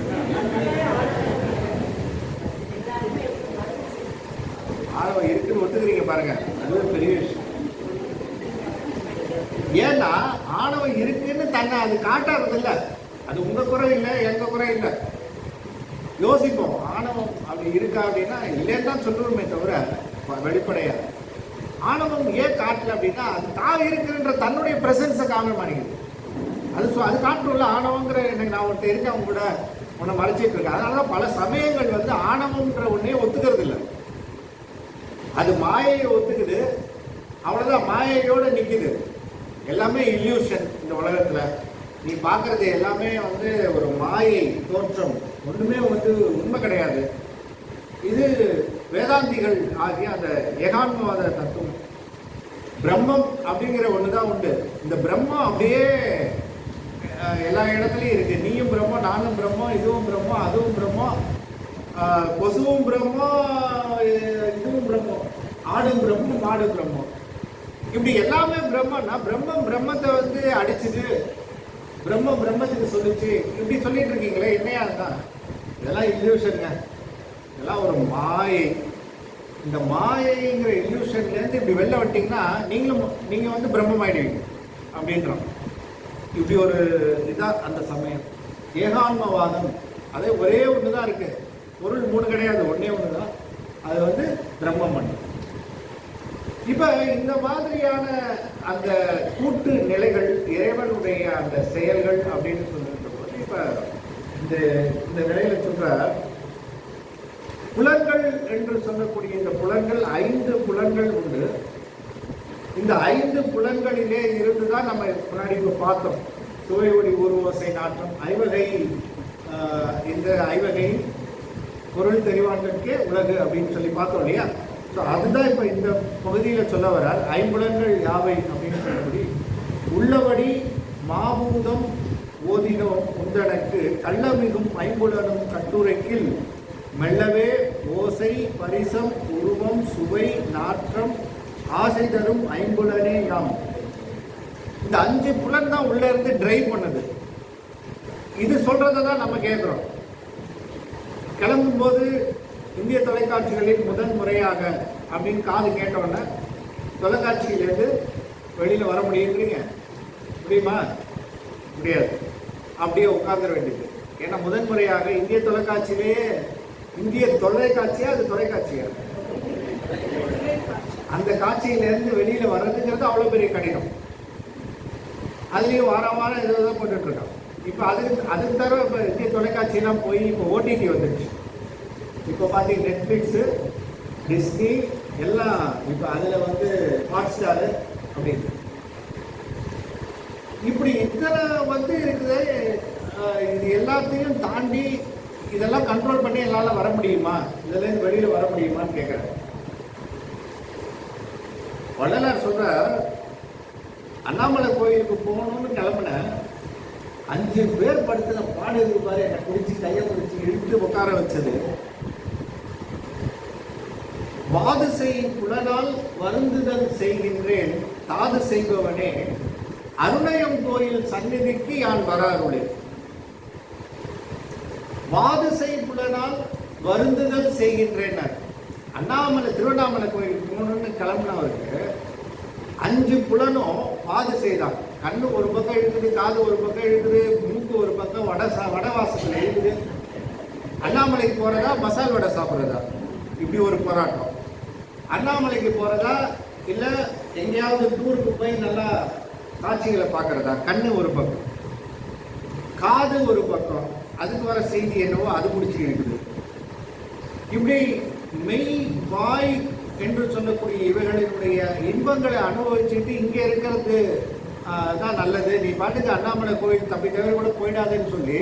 ஆணவம் இருக்குன்னு ஒத்துக்கிறீங்க பாருங்க, அது ஒரு பெரிய விஷயம். ஏன்னா ஆணவம் இருக்குன்னு தன்னை அது காட்டாறது இல்லை. அது உங்க குறை இல்லை, எங்க குறை இல்லை. யோசிப்போம், ஆணவம் அப்படி இருக்கா அப்படின்னா இல்லைன்னு தான் சொல்லுவோமே தவிர வெளிப்படையா. ஆணவம் ஏன் காட்டல அப்படின்னா அது தான் இருக்குன்ற தன்னுடைய பிரசன்ஸை காமிக்க மாட்டேங்குது. அது காட்டுல ஆணவங்கிற எனக்கு நான் ஒருத்தர் இருக்கேன், அவங்க கூட உன்னை மறைச்சிட்டு இருக்கேன். அதனாலதான் பல சமயங்கள் வந்து ஆணவம்ன்ற ஒன்னே ஒத்துக்கிறது இல்லை. அது மாயையை ஒத்துக்குது, அவ்வளவுதான், மாயையோட நிக்குது. எல்லாமே இல்யூஷன். இந்த உலகத்துல நீ பார்க்கறது எல்லாமே வந்து ஒரு மாயை தோற்றம், ஒண்ணுமே வந்து உண்மை கிடையாது. இது வேதாந்திகள் ஆகிய அந்த ஏகான்மவாத தத்துவம். பிரம்மம் அப்படிங்கிற ஒண்ணுதான் உண்டு. இந்த பிரம்மம் அப்படியே எல்லா இடத்துலயும் இருக்கு. நீயும் பிரம்மம், நானும் பிரம்மம், இதுவும் பிரம்மம், அதுவும் பிரம்மம், கொசுவும் பிரம்மம், இதுவும் பிரம்மம், ஆடும் பிரம்மம், மாடு பிரம்மம், இப்படி எல்லாமே பிரம்மன்னா பிரம்மம் பிரம்மத்தை வந்து அடிச்சுது, பிரம்மம் பிரம்மத்துக்கு சொல்லிச்சு, இப்படி சொல்லிட்டு இருக்கீங்களே, என்னையா தான்? இதெல்லாம் இல்யூஷனுங்க, இதெல்லாம் ஒரு மாயை. இந்த மாயைங்கிற இல்யூஷன்லேருந்து இப்படி வெளில விட்டீங்கன்னா நீங்க வந்து பிரம்மம் ஆயிடுவீங்க அப்படின்றோம். இப்படி ஒரு இதான் அந்த சமயம். ஏகான்மவாதம், அதே ஒரே ஒன்று தான் இருக்கு, பொருள் மூணு கிடையாது, ஒன்னே ஒன்று தான், அது வந்து பிரம்மம் பண்ணு. இப்ப இந்த மாதிரியான அந்த கூட்டு நிலைகள், இறைவனுடைய அந்த செயல்கள் அப்படின்னு சொல்லிட்டு போது, இப்ப இந்த நிலையில சொல்ற புலன்கள் என்று சொல்லக்கூடிய இந்த புலன்கள் 5 புலன்கள் உண்டு. இந்த 5 புலன்களிலே இருந்துதான் நம்ம முன்னாடி இப்ப பார்த்தோம். சுவை, ஒளி, ஊர்வோசை, நாற்றம், ஐவகை. இந்த ஐவகை பொருள் தெரிவான்களுக்கே உலகு அப்படின்னு சொல்லி பார்த்தோம் இல்லையா? அதுதான் இப்ப இந்த பகுதியில சொல்ல வரார். ஐம்புலன்கள் யாவை அப்படின்னு சொல்லி, உள்ளபடி மாபூதம் ஓதினோம் உந்தனக்கு கள்ளமிகும் ஐம்புலனும் கட்டுரைக்கில் மெல்லவே ஓசை, பரிசம், உருவம், சுவை, நாற்றம், ஆசை தரும் ஐம்புலனே யாம். இந்த 5 புலன் தான் உள்ள இருந்து டிரைவ் பண்ணுது. இது சொல்றதான் நம்ம கேட்கிறோம். கிளம்பும் போது இந்திய தொலைக்காட்சிகளில் முதல் முறையாக அப்படின்னு காது கேட்டோன்னே தொலைக்காட்சியிலேருந்து வெளியில் வர முடியுங்கிறீங்க? முடியுமா? முடியாது. அப்படியே உட்கார்ந்துட வேண்டியது. ஏன்னா முதன் முறையாக இந்திய தொலைக்காட்சியிலேயே, இந்திய தொலைக்காட்சியா அது தொலைக்காட்சியா, அந்த காட்சியிலேருந்து வெளியில் வர்றதுங்கிறது அவ்வளோ பெரிய கடினம். அதுலேயும் வாரம் வாரம் ஏதோ தான் போட்டுட்டு இருக்கான். இப்போ அதுக்கு தவிர இப்போ இந்திய தொலைக்காட்சியெல்லாம் போய் இப்போ ஓடிடி வந்துடுச்சு. இப்போ பார்த்தீங்க நெட்ஃப்ளிக்ஸு, டிஸ்னி எல்லாம் இப்போ அதில் வந்து ஹாட்ஸ்டாரு அப்படின்னு இப்படி இத்தனை வந்து இருக்குது. இது எல்லாத்தையும் தாண்டி இதெல்லாம் கண்ட்ரோல் பண்ணி என்னால் வர முடியுமா, இதுலேருந்து வெளியில் வர முடியுமான்னு கேட்குறேன். வள்ளலார் சொல்ற, அண்ணாமலை கோயிலுக்கு போகணும்னு கிளம்புனேன், 5 பேர் படுத்தின பாடு இருக்கு பாரு, என்னை குடிச்சு கையை குடிச்சு இழுத்து உட்கார வச்சது. வாது செய் புலனால் வருந்துதல் செய்கின்றேன் தாது செய்பவனே, அருணயம் கோயில் சந்நிதிக்கு யான் வராருளே. வாது செய் புலனால் வருந்துதல் செய்கின்றேன். அண்ணாமலை திருவண்ணாமலை கோயிலுக்கு போகணும்னு கிளம்பினவருக்கு 5 புலனும் வாது செய்தான். கண்ணு ஒரு பக்கம் இருக்குது, காது ஒரு பக்கம் இருக்குது, மூக்கு ஒரு பக்கம் வடவாசத்தில் இருக்குது. அண்ணாமலைக்கு போறதா மசால் வடை சாப்பிட்றதா, இப்படி ஒரு போராட்டம். அண்ணாமலைக்கு போறதா இல்லை எங்கேயாவது டூருக்கு போய் நல்லா காட்சிகளை பார்க்கறதா? கண்ணு ஒரு பக்கம், காது ஒரு பக்கம், அதுக்கு வர செய்தி என்னவோ அது முடிச்சு இருக்குது. இப்படி மெய் வாய் என்று சொல்லக்கூடிய இவைகளினுடைய இன்பங்களை அனுபவிச்சுட்டு இங்கே இருக்கிறது தான் நல்லது, நீ பாட்டுக்கு அண்ணாமலை கோயில் தப்பி தவிர கூட போயிடாதுன்னு சொல்லி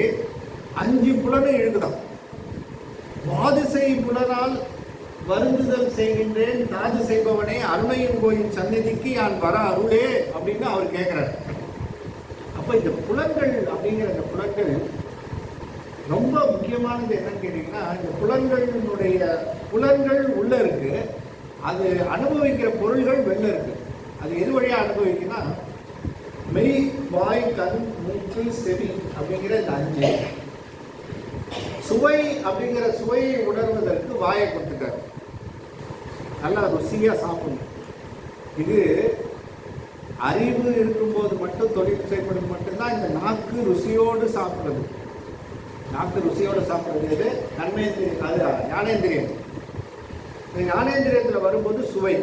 5 புலனும் எழுதுதான். வாதிசை புலனால் வருந்துதல் செய்கின்றேன் தாது செய்பவனே அருணையும் கோயில் சந்நிதிக்கு யான் வர அருளே அப்படின்னு அவர் கேட்கிறார். அப்ப இந்த புலன்கள் அப்படிங்கிற இந்த புலன்கள் ரொம்ப முக்கியமானது. என்னன்னு கேட்டீங்கன்னா, இந்த புலன்கள் உள்ள இருக்கு, அது அனுபவிக்கிற பொருள்கள் வெளில இருக்கு. அது எது வழியா அனுபவிக்குன்னா, மெய் வாய் கண் மூக்கு செவி அப்படிங்கிற இந்த 5. சுவை அப்படிங்கிற சுவையை உணர்வதற்கு வாயை கொடுத்துட்டார். நல்லா ருசியா சாப்பிடணும். இது அறிவு இருக்கும்போது மட்டும் தொழில் செய்யப்படும் மட்டும்தான் இந்த நாக்கு ருசியோடு சாப்பிடுறது. நாக்கு ருசியோடு சாப்பிடுறது எது? கர்மேந்திரியம், அது ஞானேந்திரியம். ஞானேந்திரியத்தில் வரும்போது சுவை.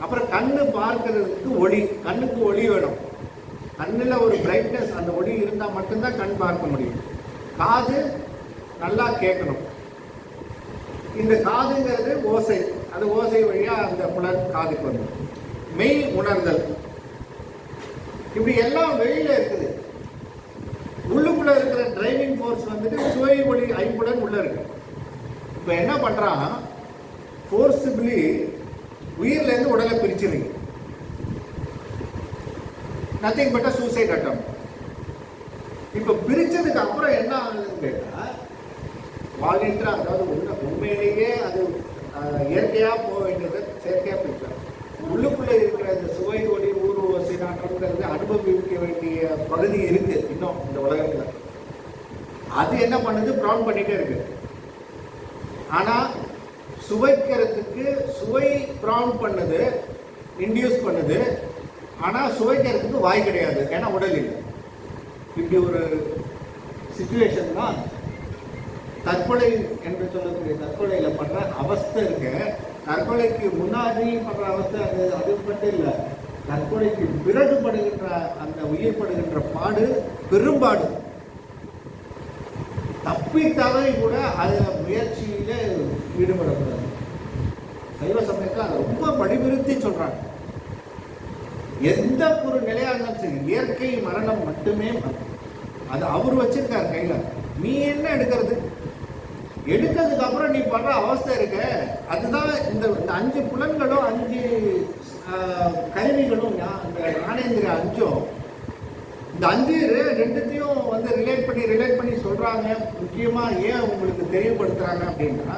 அப்புறம் கண்ணு பார்க்கறதுக்கு ஒளி, கண்ணுக்கு ஒளி வேணும். கண்ணில் ஒரு பிரைட்னஸ், அந்த ஒளி இருந்தால் மட்டும்தான் கண் பார்க்க முடியும். காது நல்லா கேட்கணும். இந்த காதுங்கிறது ஓசை, அந்த ஓசை வழியாக அந்த புலன் காதுக்கு வரும். மெய் உணர்தல், இப்படி எல்லாம் வெளியில இருக்குது. உள்ளுக்குள்ள இருக்கிற டிரைவிங் ஃபோர்ஸ் வந்துட்டு சுவை ஒளி ஐம்புலன் உள்ள இருக்கு. இப்போ என்ன பண்றான், ஃபோர்ஸிபிளி உயிர்ல இருந்து உடலை பிரிச்சிருங்க. நத்திங் பட் சூசைட் அட்டம். இப்போ பிரிச்சதுக்கு அப்புறம் என்ன ஆகுதுன்னு கேட்டா, வாலண்டியரா, அதாவது உண்மையிலேயே அது இயற்கையா போக வேண்டியது செயற்கையா பிரிச்சாங்க. உள்ளுக்குள்ள இருக்கிற இந்த சுவை ஒளி ஊர் ஓசை நாட்டம்ங்கிறது அனுபவிக்க வேண்டிய பகுதி இருக்கு இன்னும் இந்த உலகத்துல. அது என்ன பண்ணுது, ப்ரான் பண்ணிட்டே இருக்கு. ஆனா சுவைக்கிறதுக்கு சுவை ப்ரான் பண்ணுது, இன்டியூஸ் பண்ணுது. ஆனா சுவைக்கிறதுக்கு வாய் கிடையாது, ஏன்னா உடல் இல்லை. இப்படி ஒரு சிச்சுவேஷன் தான் தற்கொலை என்று சொல்லக்கூடிய தற்கொலையில பண்ற அவஸ்தை இருக்கு. தற்கொலைக்கு முன்னாடி படுற அவஸ்தை அது மட்டும் இல்லை, தற்கொலைக்கு பிறகு படுகின்ற அந்த உயிர் படுகின்ற பாடு பெரும்பாடு. தப்பி தவறி கூட அது முயற்சியில ஈடுபடக்கூடாது. சைவ சமயத்தில் அதை ரொம்ப வலியுறுத்தி சொல்றாங்க. எந்த ஒரு நிலையா இருந்தாலும் சரி, இயற்கை மரணம் மட்டுமே அது அவர் வச்சிருக்காரு கையில. நீ என்ன எடுக்கிறது? எடுக்கிறதுக்கு அப்புறம் நீ படுற அவஸ்தை இருக்க. அதுதான் இந்த 5 புலன்களும் 5 கருவிகளும், இந்த ஞானேந்திர 5ம், இந்த 5 ரெண்டுத்தையும் வந்து ரிலேட் பண்ணி சொல்றாங்க. முக்கியமா ஏன் உங்களுக்கு தெரியப்படுத்துறாங்க அப்படின்னா,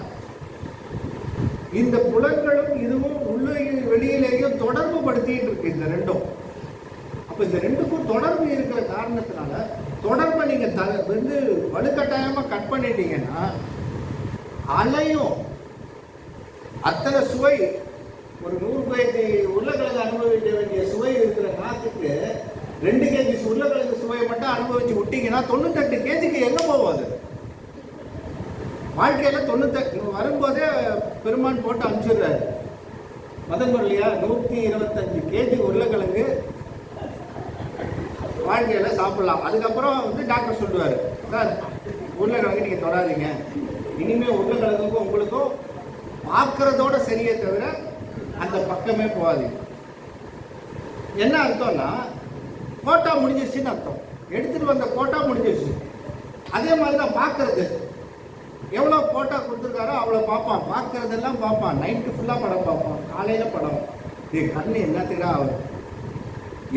இந்த புலன்களும் இதுவும் உள்ளேயும் வெளியிலேயும் தொடர்பு படுத்திட்டு இருக்கு இந்த ரெண்டும். அப்ப இந்த ரெண்டுக்கும் தொடர்பு இருக்கிற காரணத்தினால தொடர்பை நீங்க வந்து வலுக்கட்டாயமா கட் பண்ணிட்டீங்கன்னா அலையும். அத்தனை சுவை, ஒரு 100 கேஜி உருளைக்கிழங்கு அனுபவிக்க வேண்டிய சுவை இருக்கிற நாட்டுக்கு 2 கேஜி உருளைக்கிழங்கு சுவையை மட்டும் அனுபவிச்சு விட்டீங்கன்னா 98 கேஜிக்கு எங்க போவாது? வாழ்க்கையில 98 வரும்போதே பெருமான் போட்டு அனுப்பிச்சிடுறாரு. மதன் இல்லையா, 125 கேஜி உருளைக்கிழங்கு வாழ்க்கையில சாப்பிடலாம். அதுக்கப்புறம் வந்து டாக்டர் சொல்லுவாரு, சார் உருளைக்கிழங்கு நீங்க தொடாதீங்க, இனிமே உருளைக்கிழங்குக்கும் உங்களுக்கும் பார்க்கறதோட சரியே தவிர அந்த பக்கமே போகாதீங்க. என்ன அர்த்தம்னா, கோட்டா முடிஞ்சிருச்சுன்னு அர்த்தம். எடுத்துட்டு வந்த கோட்டா முடிஞ்சிருச்சு. அதே மாதிரிதான் பார்க்கறது. எவ்வளோ கோட்டா கொடுத்துருக்காரோ அவ்வளோ பார்ப்பான், பார்க்கறதெல்லாம் பார்ப்பான். நைட்டு ஃபுல்லாக படம் பார்ப்பான், காலையில படம். இது கண்ணு என்னத்துக்கா ஆகும்?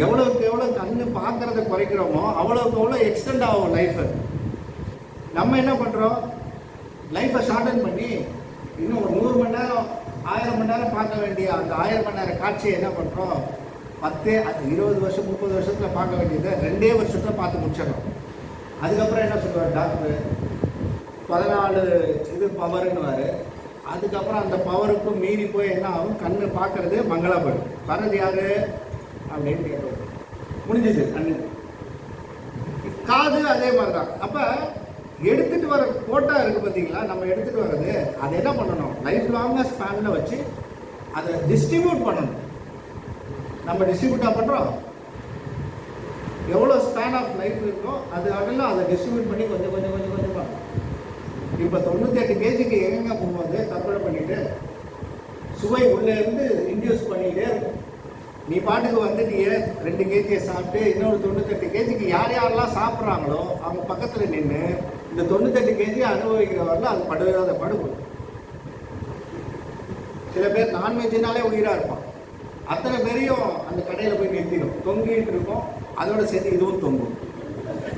எவ்வளவுக்கு எவ்வளோ கண்ணு பார்க்கறத குறைக்கிறோமோ அவ்வளோக்கு எவ்வளோ எக்ஸ்டெண்ட் ஆகும் லைஃபு. நம்ம என்ன பண்ணுறோம், லைஃப்பை ஷார்டன் பண்ணி இன்னும் ஒரு 100 மணி நேரம் 1000 மணி நேரம் பார்க்க வேண்டிய அந்த 1000 மணி நேரம் காட்சியை என்ன பண்ணுறோம், 10 20 வருஷம் 30 வருஷத்தில் பார்க்க வேண்டியதை 2 வருஷத்தில் பார்த்து முடிச்சிடறோம். அதுக்கப்புறம் என்ன சொல்லுவார் டாக்டர், 14 இது பவருன்னுவார். அதுக்கப்புறம் அந்த பவருக்கும் மீறி போய் என்ன ஆகும், கண்ணு பார்க்கறது மங்களாபடும். வர்றது யாரு அப்படின்னு கேட்குறது, முடிஞ்சது கண்ணு. காது அதே மாதிரி தான். அப்போ எடுத்துட்டு வர கோட்டா இருக்கு பார்த்தீங்களா, நம்ம எடுத்துட்டு வர்றது, அதை என்ன பண்ணணும், லைஃப் லாங்காக ஸ்பேனில் வச்சு அதை டிஸ்ட்ரிபியூட் பண்ணணும். நம்ம டிஸ்ட்ரிபியூட்டாக பண்ணுறோம். எவ்வளோ ஸ்பேன் ஆஃப் லைஃப் இருக்கோ அதெல்லாம் அதை டிஸ்ட்ரிபியூட் பண்ணி கொஞ்சம் கொஞ்சம் கொஞ்சம் கொஞ்சமாக. இப்போ 98 கேஜிக்கு எங்கெங்க போகும்போது தற்கொலை பண்ணிட்டு சுவை உள்ளே இருந்து இன்டியூஸ் பண்ணிகிட்டே இருக்கும். நீ பாட்டுக்கு வந்துட்டியே 2 கேஜியை சாப்பிட்டு இன்னொரு 98 கேஜிக்கு யார் யாரெல்லாம் சாப்பிட்றாங்களோ அவங்க பக்கத்தில் நின்று இந்த 98 கேஜி அனுபவிக்கிறவரில் அது படுகாத படுபடும். சில பேர் நான்வெஜ்ஜினாலே உயிராக இருப்பான். அத்தனை பேரையும் அந்த கடையில் போய் நிறுத்திடும். தொங்கிட்டு இருக்கோம், அதோட சேர்த்து இதுவும் தொங்கும்.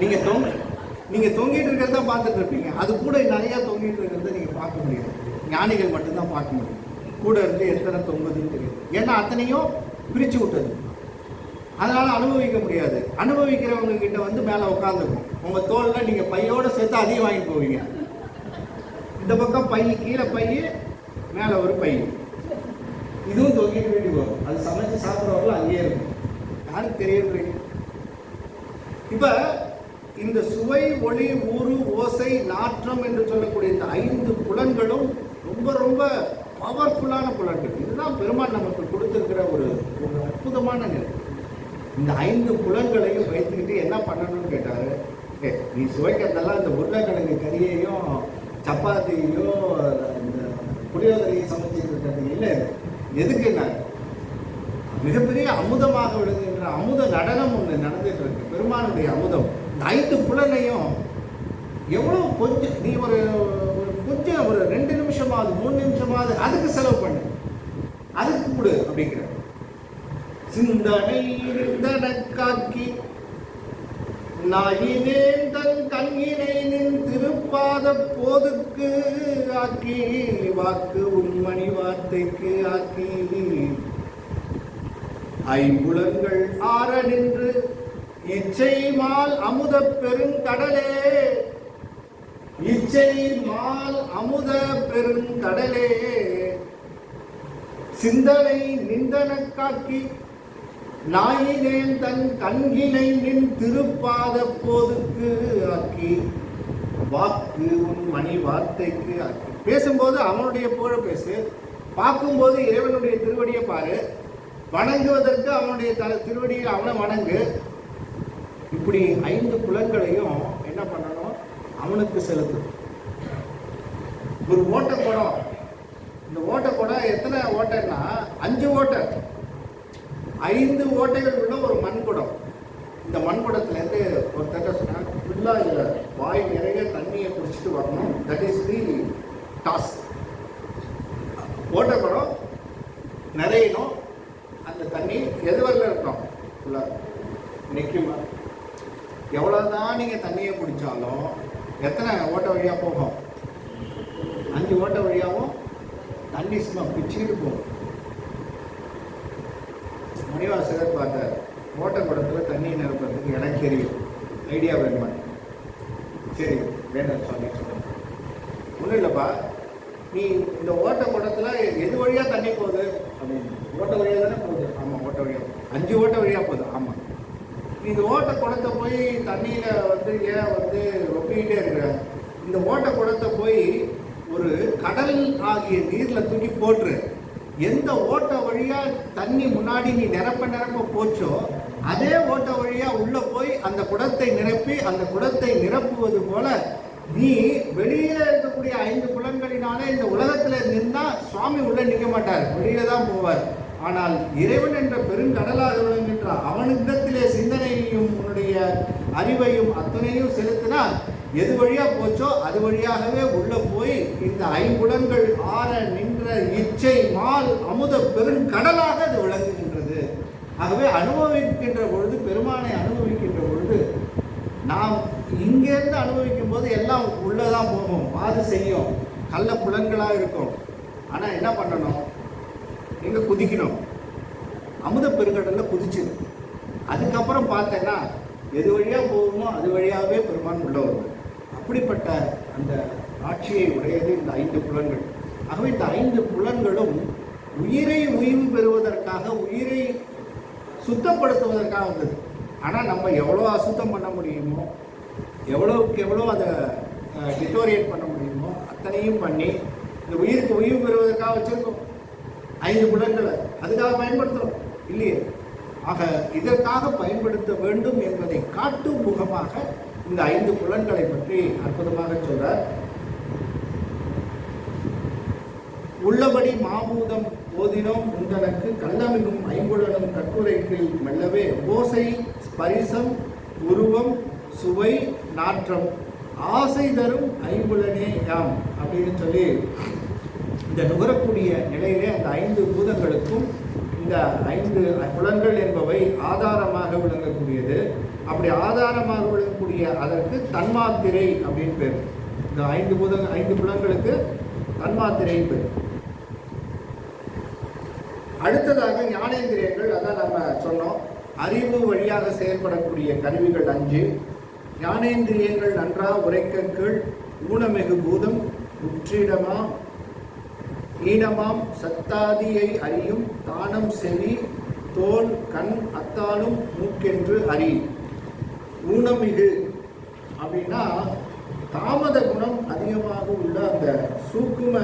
நீங்கள் தொங்கிட்டு இருக்கிறத பார்த்துட்டு இருப்பீங்க, அது கூட நிறையா தொங்கிட்டு இருக்கிறத நீங்கள் பார்க்க முடியாது. ஞானிகள் மட்டும்தான் பார்க்க முடியும். கூட இருந்து எத்தனை தொங்குதுன்னு தெரியும். ஏன்னா அத்தனையும் பிரித்து விட்டது. அதனால் அனுபவிக்க முடியாது. அனுபவிக்கிறவங்க கிட்ட வந்து மேலே உட்காந்துக்கும். உங்கள் தோளில் நீங்கள் பையோடு சேர்த்து அதையும் வாங்கிட்டு போவீங்க. இந்த பக்கம் பை, கீழே பை, மேலே ஒரு பை, இதுவும் தொங்கிட்டு வீட்டுக்கு வரும். அது சமைச்சு சாப்பிட்றவங்களும் அங்கேயே இருக்கும். யாருக்கு தெரியுன்றீங்க? இப்போ இந்த சுவை, ஒளி, ஊறு, ஓசை, நாற்றம் என்று சொல்லக்கூடிய இந்த 5 புலன்களும் ரொம்ப ரொம்ப பவர்ஃபுல்லான புலன்கள். இதுதான் பெருமாள் நமக்கு கொடுத்துருக்கிற ஒரு அற்புதமான நிலை. இந்த 5 புலன்களையும் வைத்துக்கிட்டு என்ன பண்ணணும்னு கேட்டாரு. நீ சுவைக்கிறதெல்லாம் இந்த உருளைக்கிழங்கு கறியையும் சப்பாத்தியையும் இந்த புளியோதரையும் சமைச்சிட்டு இருக்கிறது இல்லை. எதுக்குன்னா மிகப்பெரிய அமுதமாக விளங்குகின்ற அமுத நடனம் ஒன்று நடந்துட்டு இருக்கு. பெருமானுடைய அமுதம். இந்த 5 புலனையும் எவ்வளோ கொஞ்சம் நீ ஒரு கொஞ்சம் ஒரு 2 நிமிஷமாவது 3 நிமிஷமாவது அதுக்கு செலவு பண்ணு, அதுக்கு கொடு அப்படிங்கிற சிந்தனை காக்கி நாயினேன் தன் கண்ணினை நின் திருப்பாத போதுக்கு ஆக்கி வாக்கு உண்மணி வார்த்தைக்கு ஆக்கி ஐம்புலங்கள் ஆற நின்று இச்சை மால் அமுத பெருங்கடலே, இச்சை மால் அமுத பெருங்கடலே சிந்தனை நிந்தன காக்கி நாயினேன் தன் கண்கினை நின் திருப்பாத போதுக்கு ஆக்கி வாக்கு உன் மணி வார்த்தைக்கு ஆக்கி. பேசும்போது அவனுடைய புகழ பேசு, பார்க்கும்போது இறைவனுடைய திருவடியை பாரு, வணங்குவதற்கு அவனுடைய திருவடியில் அவனை வணங்கு. இப்படி 5 புலன்களையும் என்ன பண்ணணும்? அவனுக்கு செலுத்து. ஒரு ஓட்டக்குடம், இந்த ஓட்டக்குடம் எத்தனை ஓட்டைன்னா 5 ஓட்டை, 5 ஓட்டைகள் உள்ள ஒரு மண்குடம். இந்த மண்குடத்துலேருந்து ஒருத்தர் சொன்னாங்க, ஃபுல்லாக இதில் வாய் நிறைய தண்ணியை குடிச்சிட்டு வரணும். That is the task. ஓட்டக்குடம் நிறையணும். அந்த தண்ணி எது வரல இருக்கணும்? ஃபுல்லாக நிற்குமா? எவ்வளோதான் நீங்கள் தண்ணியை குடித்தாலும் எத்தனை ஓட்டை வழியாக போகும்? 5 ஓட்டை வழியாகவும் தண்ணி சும்மா பிச்சுக்கிட்டு போகும். மணிவாசகர் பார்த்தார், ஓட்டக்குடத்தில் தண்ணி நிரப்புறதுக்கு எனக்கு தெரியும், ஐடியா வேணுமா? சரி வேணும் சொல்லி சொல்லுங்க. ஒன்றும் இல்லைப்பா, நீ இந்த ஓட்டக்குடத்தில் எது வழியாக தண்ணி போகுது அப்படின்னு. ஓட்ட வழியாக தானே போகுது? ஆமாம், ஓட்ட வழியாக 5 ஓட்ட வழியாக போகுது. ஆமாம். நீ இந்த ஓட்ட குடத்தை போய் தண்ணியில் வந்து ஏன் வந்து ரொப்பிக்கிட்டே இருக்கிற? இந்த ஓட்ட குடத்தை போய் ஒரு கடல் ஆகிய நீரில் தூக்கி போட்டுரு. எந்த ஓட்ட வழியாக தண்ணி முன்னாடி நீ நிரப்ப போச்சோ அதே ஓட்ட வழியாக உள்ளே போய் அந்த குடத்தை நிரப்பி அந்த குடத்தை நிரப்புவது போல நீ வெளியில இருக்கக்கூடிய 5 புலன்களினாலே இந்த உலகத்தில் நின்னா சுவாமி உள்ள நிற்க மாட்டார், வெளியில தான் போவார். ஆனால் இறைவன் என்ற பெருங்கடலாக விளங்குகின்ற அவனிடத்திலே சிந்தனையையும் உன்னுடைய அறிவையும் அத்தனையும் செலுத்தினால் எது வழியா போச்சோ அது வழியாகவே உள்ள போய் இந்த 5 புலன்கள் ஆற நின்ற இச்சை மால் அமுத பெருங்கடலாக அது விளங்குகின்றது. ஆகவே அனுபவிக்கின்ற பொழுது, பெருமானை அனுபவிக்கின்ற பொழுது, நாம் இங்கேருந்து அனுபவிக்கும் போது எல்லாம் உள்ளதான் போகும், வாது செய்யும், கள்ள புலன்களாக இருக்கும். ஆனால் என்ன பண்ணணும்? எங்கே குதிக்கணும்? அமுத பெருங்கடலில் குதிச்சு அதுக்கப்புறம் பார்த்தேன்னா எது வழியாக போகுமோ அது வழியாகவே பெருமான் உள்ள வரும். அப்படிப்பட்ட அந்த ஆட்சியை உடையது இந்த 5 புலன்கள். ஆகவே இந்த 5 புலன்களும் உயிரை உய்வு பெறுவதற்காக, உயிரை சுத்தப்படுத்துவதற்காக வந்தது. ஆனால் நம்ம எவ்வளோ அசுத்தம் பண்ண முடியுமோ, எவ்வளோவுக்கு எவ்வளோ அதை டிட்டோரியேட் பண்ண முடியுமோ அத்தனையும் பண்ணி இந்த உயிருக்கு உய்வு பெறுவதற்காக வச்சுருக்கோம். 5 புலன்களை அதுக்காக பயன்படுத்துகிறோம் இல்லையே? ஆக இதற்காக பயன்படுத்த வேண்டும் என்பதை காட்டும் முகமாக இந்த 5 புலன்களை பற்றி அற்புதமாக சொல்றார். உள்ளபடி மாபூதம் ஓதினோம் உந்தனக்கு கள்ளமிகும் ஐம்புலனும் கட்டுரைக்கில் மெல்லவே ஓசை ஸ்பரிசம் உருவம் சுவை நாற்றம் ஆசை தரும் ஐம்புலனே யாம் அப்படின்னு சொல்லி இந்த நுகரக்கூடிய நிலையிலே அந்த 5 பூதங்களுக்கும் இந்த 5 புலன்கள் என்பவை ஆதாரமாக விளங்கக்கூடியது. அப்படி ஆதாரமாக விளங்கக்கூடிய அதற்கு தன்மாத்திரை அப்படின்னு பேர். இந்த 5 புலன்களுக்கு தன்மாத்திரை பேர். அடுத்ததாக ஞானேந்திரியங்கள், அதான் நம்ம சொன்னோம், அறிவு வழியாக செயல்படக்கூடிய கருவிகள் 5. ஞானேந்திரியங்கள் நன்றா உரைக்கற்கள் ஊனமிகு பூதம் உற்றிடமாம் ஈனமாம் சத்தாதியை அறியும் தானம் செவி தோல் கண் அத்தாலும் மூக்கென்று அறி. ஊனமிகு அப்படின்னா தாமத குணம் அதிகமாக உள்ள அந்த சூக்கும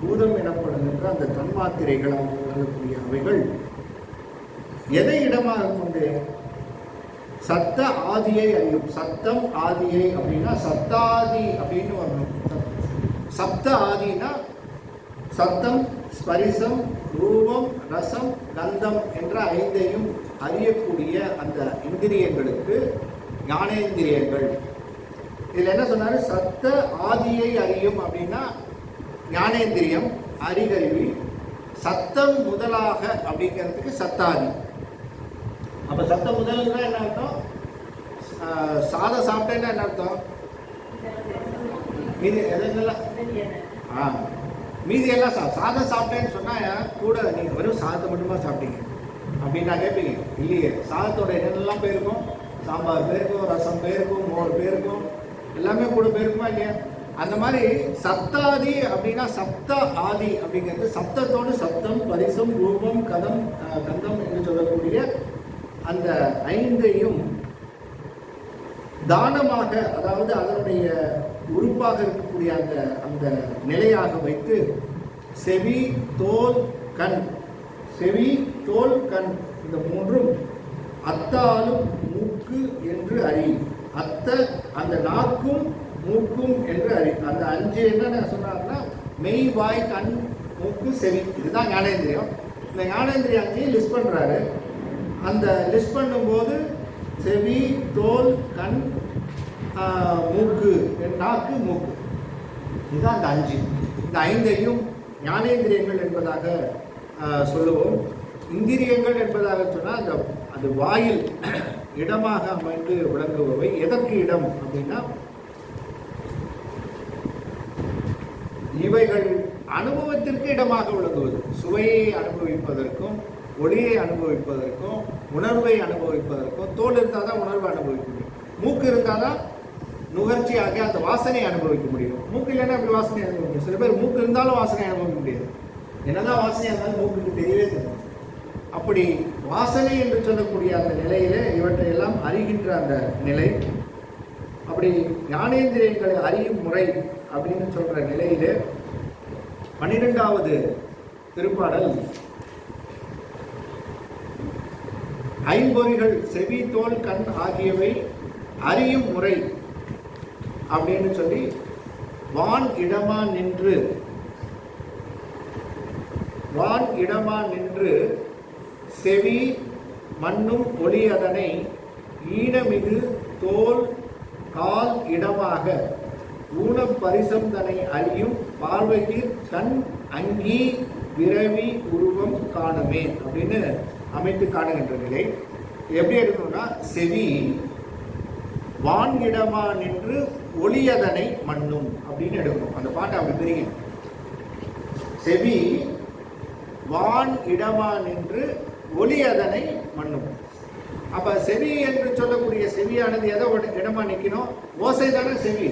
பூதம் எனப்படுகின்ற அந்த தன்மாத்திரைகளாக விளங்கக்கூடிய அவைகள் எதை இடமாக கொண்டு சத்த ஆதியை அறியும். சத்தம் ஆதியை அப்படின்னா சத்தாதி அப்படின்னு வரணும். சப்த ஆதினா சத்தம் ஸ்பரிசம் ரூபம் ரசம் கந்தம் என்ற 5ஐயும் அறியக்கூடிய அந்த இந்திரியங்களுக்கு ஞானேந்திரியங்கள். இதில் என்ன சொன்னாரு? சத்த ஆதியை அறியும் அப்படின்னா ஞானேந்திரியம் அறிகருவி. சத்தம் முதலாக அப்படிங்கிறதுக்கு சத்தாதி. அப்ப சத்தம் முதல்னா என்ன அர்த்தம்? சாதம் சாப்பிட்டேன்னா என்ன அர்த்தம்? மீதி எதெல்லாம் மீதி எல்லாம் சாதம் சாப்பிட்டேன்னு சொன்னா கூட நீங்க வெறும் சாதத்தை மட்டுமா சாப்பிட்டீங்க அப்படின்னு நான் கேட்பீங்க. இல்லையே, சாதத்தோட என்னென்னலாம் போயிருக்கும்? சாம்பார் போயிருக்கும், ரசம் போயிருக்கும், மோர் போயிருக்கும், எல்லாமே கூட போயிருக்குமா இல்லையா? அந்த மாதிரி சப்தாதி அப்படின்னா சப்த ஆதி அப்படிங்கிறது சப்தத்தோடு சப்தம் பரிசம் ரூபம் கந்தம் என்று சொல்லக்கூடிய அந்த 5ஐயும் தானமாக, அதாவது அதனுடைய உறுப்பாக இருக்கக்கூடிய அந்த நிலையாக வைத்து செவி தோல் கண், செவி தோல் கண் இந்த 3ம் அத்தாலும் மூக்கு என்று அறி. அத்த அந்த நாக்கும் மூக்கும் என்று அறி. அந்த 5 என்ன சொன்னார்னா மெய் வாய் கண் மூக்கு செவி, இதுதான் ஞானேந்திரியம். இந்த ஞானேந்திரியம் 5ஐயும் லிஸ்ட் பண்றாரு. அந்த லிஸ்ட் பண்ணும்போது செவி தோல் கண் மூக்கு நாக்கு மூக்கு, இதுதான் அந்த 5. இந்த 5ஐயும் ஞானேந்திரியங்கள் என்பதாக சொல்லுவோம். இந்திரியங்கள் என்பதாக சொன்னால் அது வாயில் இடமாக அமைந்து விளங்குபவை. எதற்கு இடம் அப்படின்னா இவைகள் அனுபவத்திற்கு இடமாக விளங்குவது. சுவையை அனுபவிப்பதற்கும் ஒளியை அனுபவிப்பதற்கும் உணர்வை அனுபவிப்பதற்கும் தோல் இருந்தால் தான் உணர்வை அனுபவிக்க முடியும். மூக்கு இருந்தால் தான் நுகர்ச்சியாக அந்த வாசனை அனுபவிக்க முடியும். மூக்கு இல்லைன்னா அப்படி வாசனை அனுபவிக்க முடியும். சில பேர் மூக்கு இருந்தாலும் வாசனை அனுபவிக்க முடியாது. என்னதான் வாசனையாக இருந்தாலும் மூக்குக்கு தெரியவே தெரியும். அப்படி வாசனை என்று சொல்லக்கூடிய அந்த நிலையில இவற்றை எல்லாம் அறிகின்ற அந்த நிலை. அப்படி ஞானேந்திரியங்களை அறியும் முறை அப்படின்னு சொல்ற நிலையிலே 12வது திருப்பாடல் ஐம்பொறிகள் செவி தோல் கண் ஆகியவை அறியும் முறை அப்படின்னு சொல்லி வான் இடமா நின்று செவி மண்ணும் ஒளி அதனை ஈனமிகு தோல் கால் இடமாக ஊனப்பரிசம் தனை அறியும் பார்வையில் கண் அங்கி விரவி உருவம் காணுமே அப்படின்னு அமைத்து காணுகின்ற நிலை. எப்படி எடுக்கணும்னா செவி வான் இடமா நின்று ஒளியதனை மண்ணும் அப்படின்னு எடுக்கணும். அந்த பாட்டை அப்படி பிரிங்க. செவி வான் இடமா நின்று ஒளியதனை மண்ணும். அப்ப செவி என்று சொல்லக்கூடிய செவியானது எதை இடமா நிற்கணும்? ஓசை தானே செவி.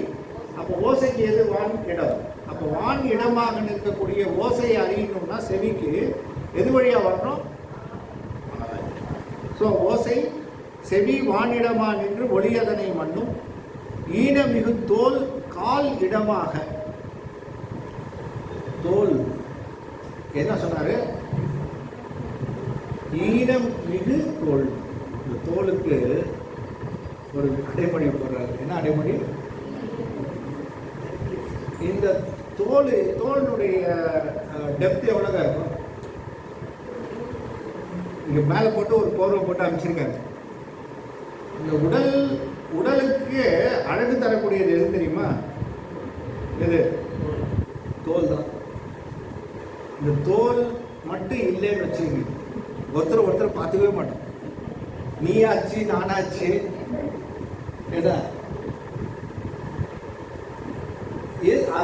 அப்போ ஓசைக்கு எது வான் இடம். அப்போ வான் இடமாக நிற்கக்கூடிய ஓசையை அறியணும்னா செவிக்கு எது வழியா வரணும்? ஸோ ஓசை செவி வானிடமா நின்று ஒளியதனை மண்ணும் ஈனமிகு தோல் கால் இடமாக. தோல் என்ன சொன்னாரு? ஈனம் மிகு தோல். இந்த தோலுக்கு ஒரு அடைமொழி போடுறாரு. என்ன அடைமொழி? இந்த தோலினுடைய டெப்த் எவ்வளோதான் இருக்கும்? இங்க மேலே போட்டு ஒரு போர்வை போட்டு அமைச்சிருக்காரு. இந்த உடலுக்கு அழகு தரக்கூடியது எது தெரியுமா? எது? தோல் தான். இந்த தோல் மட்டும் இல்லைன்னு வச்சுக்கோங்க, ஒருத்தர் பார்த்துக்கவே மாட்டோம். நீயாச்சு நானாச்சு ஏதா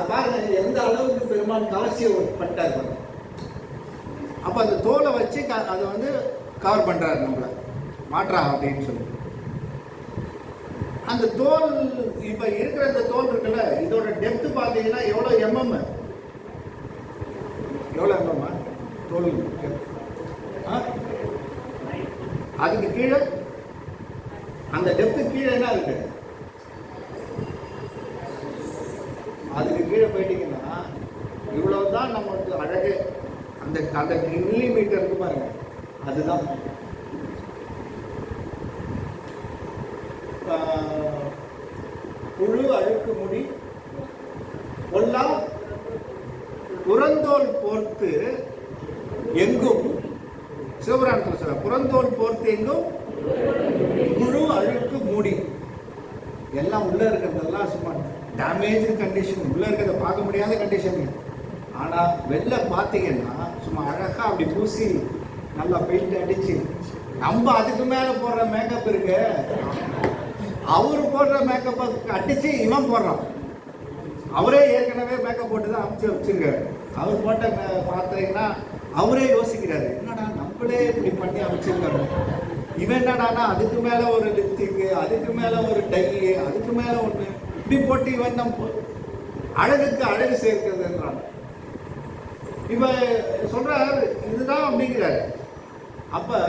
பாருங்க எந்த அளவுக்கு பெருமான் கவர்ச்சியப்பட்டார் பாருங்க. அப்ப அந்த தோலை வச்சு அதை வந்து கவர் பண்றாரு, நம்மள மாற்றா அப்படின்னு சொல்லி. அந்த தோல் இப்ப இருக்கிற இந்த தோல் இருக்குல்ல, இதோட டெப்த் பாத்தீங்கன்னா எவ்வளவு எம்எம்? எவ்வளவு எம்எம் தோல்? அதுக்கு கீழே அந்த டெப்த் கீழே என்ன இருக்கு? அதுக்கு கீழே போயிட்டீங்கன்னா இவ்வளவுதான் நமக்கு அழகு. அந்த மில்லி மீட்டர் இருக்கு பாருங்க, அதுதான். புழு அழுக்கு முடி ஒல்லா புறந்தோல் போர்த்து எங்கும், சிவபுராணத்தில் சொல்ற புறந்தோல் போர்த்து எங்கும் புழு அழுக்கு மூடி. எல்லாம் உள்ள இருக்கிறதெல்லாம் சும்மா டேமேஜ் கண்டிஷன், உள்ள இருக்கிறத பார்க்க முடியாத கண்டிஷன். ஆனா வெளில பார்த்தீங்கன்னா சும்மா அழகா அப்படி பூசி நல்லா பெயிண்ட் அடிச்சு, நம்ம அதுக்கு மேல போடுற மேக்கப் இருக்கு, அவரு போடுற மேக்கப்பை அடிச்சு இவன் போடுறான். அவரே ஏற்கனவே மேக்கப் போட்டு தான் அமைச்சு வச்சிருக்காரு. அவர் போட்ட பார்த்தீங்கன்னா அவரே யோசிக்கிறாரு, என்னடா நம்மளே இப்படி பண்ணி அமைச்சிருக்காரு, இவன் என்னடானா அதுக்கு மேல ஒரு லிப்ஸ்டிக்கு, அதுக்கு மேல ஒரு டை, அதுக்கு மேல ஒண்ணு இப்படி போட்டு இவன் நம்ம அழகுக்கு அழகு சேர்க்கிறதுன்றான். இவ சொல்றாரு இதுதான் அப்படிங்கிறாரு. அப்ப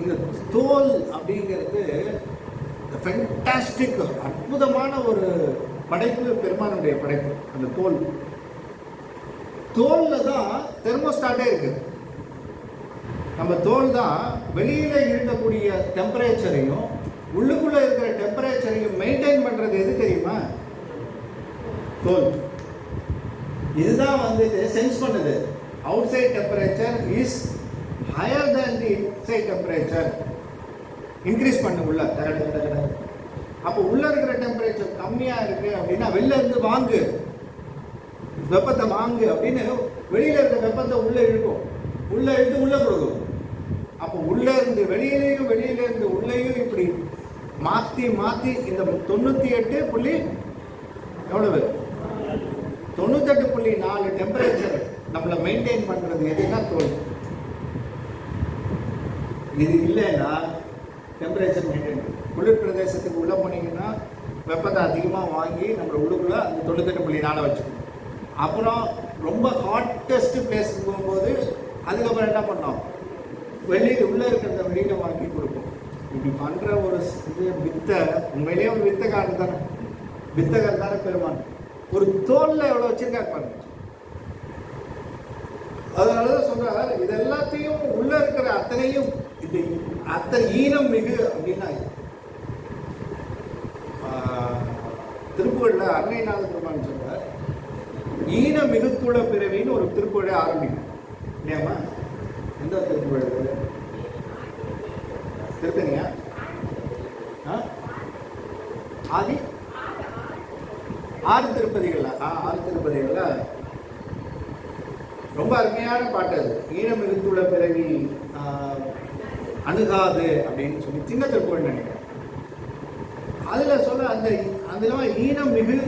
இந்த தோல் அப்படிங்கிறது ஃபென்டாஸ்டிக், அற்புதமான ஒரு படைப்பு, பெருமானுடைய படைப்பு. அந்த தோல்ல தான் தெர்மோஸ்டாட்டே இருக்கு. நம்ம தோல் தான் வெளியில இருக்கக்கூடிய டெம்பரேச்சரையும் உள்ளுக்குள்ள இருக்கிற டெம்பரேச்சரையும் மெயின்டைன் பண்றது. எது தெரியுமா? தோல். இதுதான் வந்து சென்ஸ் பண்ணுது. Outside temperature is higher than the inside temperature. Increase பண்ணு உள்ள. அப்போ உள்ள இருக்கிற டெம்பரேச்சர் கம்மியா இருக்கு அப்படின்னா வெளில இருந்து வாங்கு, வெப்பத்தை வாங்கு அப்படின்னு வெளியில இருக்க வெப்பத்தை உள்ள இழுக்கும், உள்ள இழுத்து உள்ள கொடுக்கும். அப்போ உள்ள இருந்து வெளியிலையும் வெளியில இருந்து உள்ளேயும் இப்படி மாத்தி மாத்தி இந்த 98 புள்ளி எவ்வளவு 98.4 டெம்பரேச்சர் நம்மளை மெயின்டைன் பண்றது எதுனா தோல். இது இல்லைன்னா டெம்பரேச்சர் மெயின்டைன். குளிர் பிரதேசத்துக்கு உள்ள போனீங்கன்னா வெப்பத்தை அதிகமாக வாங்கி நம்மளை உள்ளுக்குள்ள அந்த 98.4 வச்சுக்கணும். அப்புறம் ரொம்ப ஹாட்டஸ்ட் பிளேஸுக்கு போகும்போது அதுக்கப்புறம் என்ன பண்ணோம், வெளியில் உள்ளே இருக்கிறத வெளியில் வாங்கி கொடுப்போம். இப்படி பண்ணுற ஒரு வித்தை, உண்மையிலேயே ஒரு வித்தகாரன் தானே, வித்தகர் தானே பெருமான். ஒரு தோல்ல எவ்வளோ வச்சிருக்காரு பாருங்க. அதனாலதான் சொல்றாரு, இது எல்லாத்தையும் உள்ள இருக்கிற அத்தனையும் இது அத்தனை ஈனம் மிகு அப்படின்னா திருப்புகழ்ல அருணைநாத பெருமான் சொல்றார், ஈன மிகுத்துள்ள பிறவின்னு ஒரு திருப்புகழை ஆரம்பிக்கும். இல்லையாமா? எந்த திருப்புகழ்? திருத்தனியா? ஆதி 6 திருப்பதிகள்ல 6 திருப்பதிகள்ல ரொம்ப அருமையான பாட்டு அது. ஈன மிகுத்துள்ள பிறவி அணுகாது அப்படின்னு சொல்லி சின்ன திருப்புகழ் நினைக்கிறேன். அதுல சொல்ற அந்த ஈனம் மிகு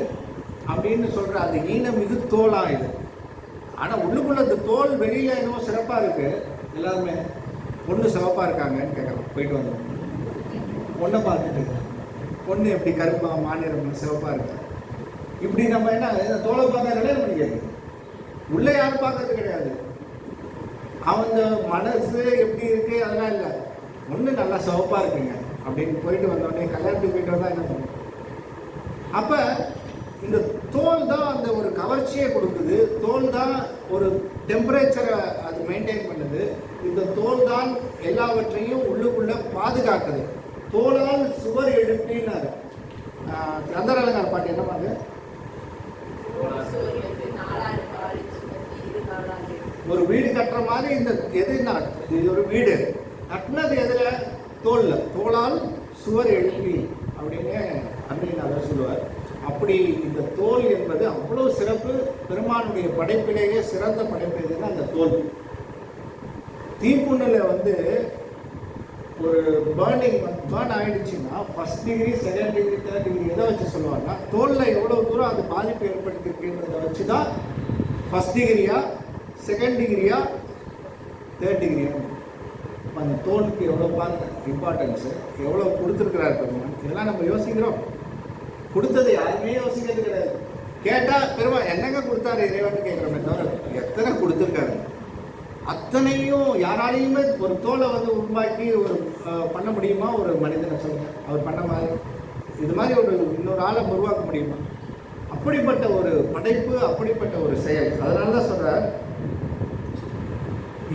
அப்படின்னு சொல்ற அந்த ஈனம் மிகு தோலா இது. ஆனா உள்ளுக்குள்ள அந்த தோல் வெளியில என்னவோ சிறப்பா இருக்கு. எல்லாருமே பொண்ணு சிவப்பா இருக்காங்கன்னு கேட்கலாம். போயிட்டு வந்தோம், பொண்ணை பார்த்துட்டு பொண்ணு எப்படி கருப்பா மாநிலம் சிவப்பா இருக்கு. இப்படி நம்ம என்ன தோலை பார்த்தா கல்யாணம் பண்ணிக்காது. உள்ள யாரும் பார்க்கறது கிடையாது. அவங்க மனசு எப்படி இருக்கு அதெல்லாம் இல்லை, ஒண்ணு நல்லா சிவப்பா இருக்குங்க அப்படின்னு போயிட்டு வந்தோடனே கல்யாணத்துக்கு போயிட்டு வந்தா என்ன பண்ணும்? அப்ப இந்த தோல் தான் அந்த ஒரு கவர்ச்சியை கொடுக்குது. தோல் தான் ஒரு டெம்பரேச்சரை அது மெயின்டைன் பண்ணுது. இந்த தோல் தான் எல்லாவற்றையும் உள்ளுக்குள்ள பாதுகாக்குது. தோலால் சுவர் எழுப்பினார். கந்தரலங்கார பாட்டு என்ன மாதிரி ஒரு வீடு கட்டுற மாதிரி இந்த எதுனா இது ஒரு வீடு கட்டினது எதுல? தோல்ல. தோளால் சுவர் எழுப்பி அப்படின்னு அன்னையினால சொல்லுவார். அப்படி இந்த தோல் என்பது அவ்வளவு சிறப்பு. பெருமானுடைய படைப்பிலேயே சிறந்த படைப்பு எதுன்னா அந்த தோல். தீப்புண்ணில் ஒரு பேர்ன் ஆயிடுச்சுன்னா first degree, second degree, third degree எதை வச்சு சொல்லுவாங்கன்னா தோலில் எவ்வளோ தூரம் அது பாதிப்பு ஏற்படுத்திருக்குன்றதை வச்சு தான் ஃபர்ஸ்ட் டிகிரியா, செகண்ட் டிகிரியா, தேர்ட் டிகிரியா. இப்போ அந்த தோலுக்கு எவ்வளோ இம்பார்ட்டன்ஸு, எவ்வளோ கொடுத்துருக்கிறார் பெருமான், இதெல்லாம் நம்ம யோசிக்கிறோம். கொடுத்தது யாருமே யோசிக்கிறது கிடையாது. கேட்டால் பெருமான் என்னங்க கொடுத்தாரு இறைவன் கேட்குறோமே தவிர எத்தனை கொடுத்துருக்காரு அத்தனையும் யாராலையுமே ஒரு தோலை உருவாக்கி ஒரு பண்ண முடியுமா? ஒரு மனிதனை சொல்லுங்க, அவர் பண்ண மாதிரி இது மாதிரி ஒரு இன்னொரு ஆளை உருவாக்க முடியுமா? அப்படிப்பட்ட ஒரு படைப்பு, அப்படிப்பட்ட ஒரு செயல். அதனால தான் சொல்றார்,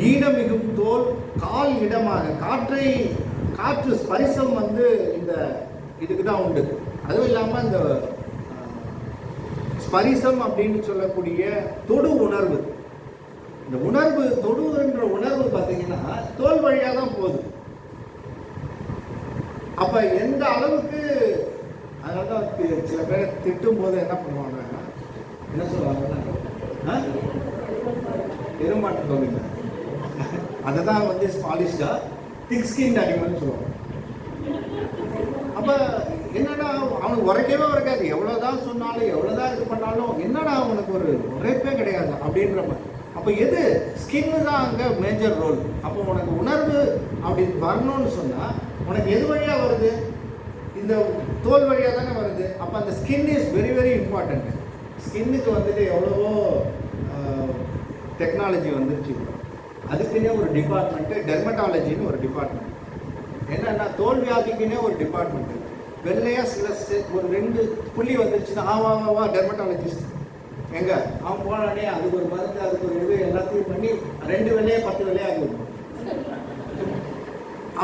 ஈனமிகும் தோல் கால் இடமாக. காற்று ஸ்பரிசம் இந்த இதுக்கு தான் உண்டு. அதுவும் இல்லாமல் இந்த ஸ்பரிசம் அப்படின்னு சொல்லக்கூடிய தொடு உணர்வு, இந்த உணர்வு தொடுன்ற உணர்வு பார்த்தீங்கன்னா தோல் வழியாக தான் போகுது. அப்ப எந்த அளவுக்கு, அதனால தான் சில பேர் திட்டும் போது என்ன பண்ணுவாங்க, என்ன சொல்லுவாங்க, பெருமாட்டு தோல் அதை தான் பாலிஷ்டா திக் ஸ்கின் அனிமல்னு சொல்லுவாங்க. அப்ப என்னடா அவனுக்கு உரைக்காது, எவ்வளவுதான் சொன்னாலும் எவ்வளவுதான் இது பண்ணாலும் என்னடா அவனுக்கு ஒரு உரைப்பே கிடையாது அப்படின்ற மாதிரி. அப்போ எது ஸ்கின்னு தான் அங்கே மேஜர் ரோல். அப்போ உனக்கு உணர்வு அப்படி வரணும்னு சொன்னால் உனக்கு எது வழியாக வருது? இந்த தோல் வழியாக தானே வருது. அப்போ அந்த skin is very very important. ஸ்கின்னுக்கு எவ்வளவோ டெக்னாலஜி வந்துருச்சு. அதுக்குன்னே ஒரு டிபார்ட்மெண்ட்டு, டெர்மட்டாலஜின்னு ஒரு டிபார்ட்மெண்ட். என்னென்னா தோல் வியாதிக்குன்னே ஒரு டிபார்ட்மெண்ட்டு. வெள்ளையாக ஒரு 2 புள்ளி வந்துருச்சுன்னா ஆவா டெர்மட்டாலஜிஸ்ட் எங்க அவன் போனானே அதுக்கு ஒரு மருந்து, அதுக்கு ஒரு இது எல்லாத்தையும் பண்ணி 2 வெள்ளையா 10 வெள்ளையா ஆகுது.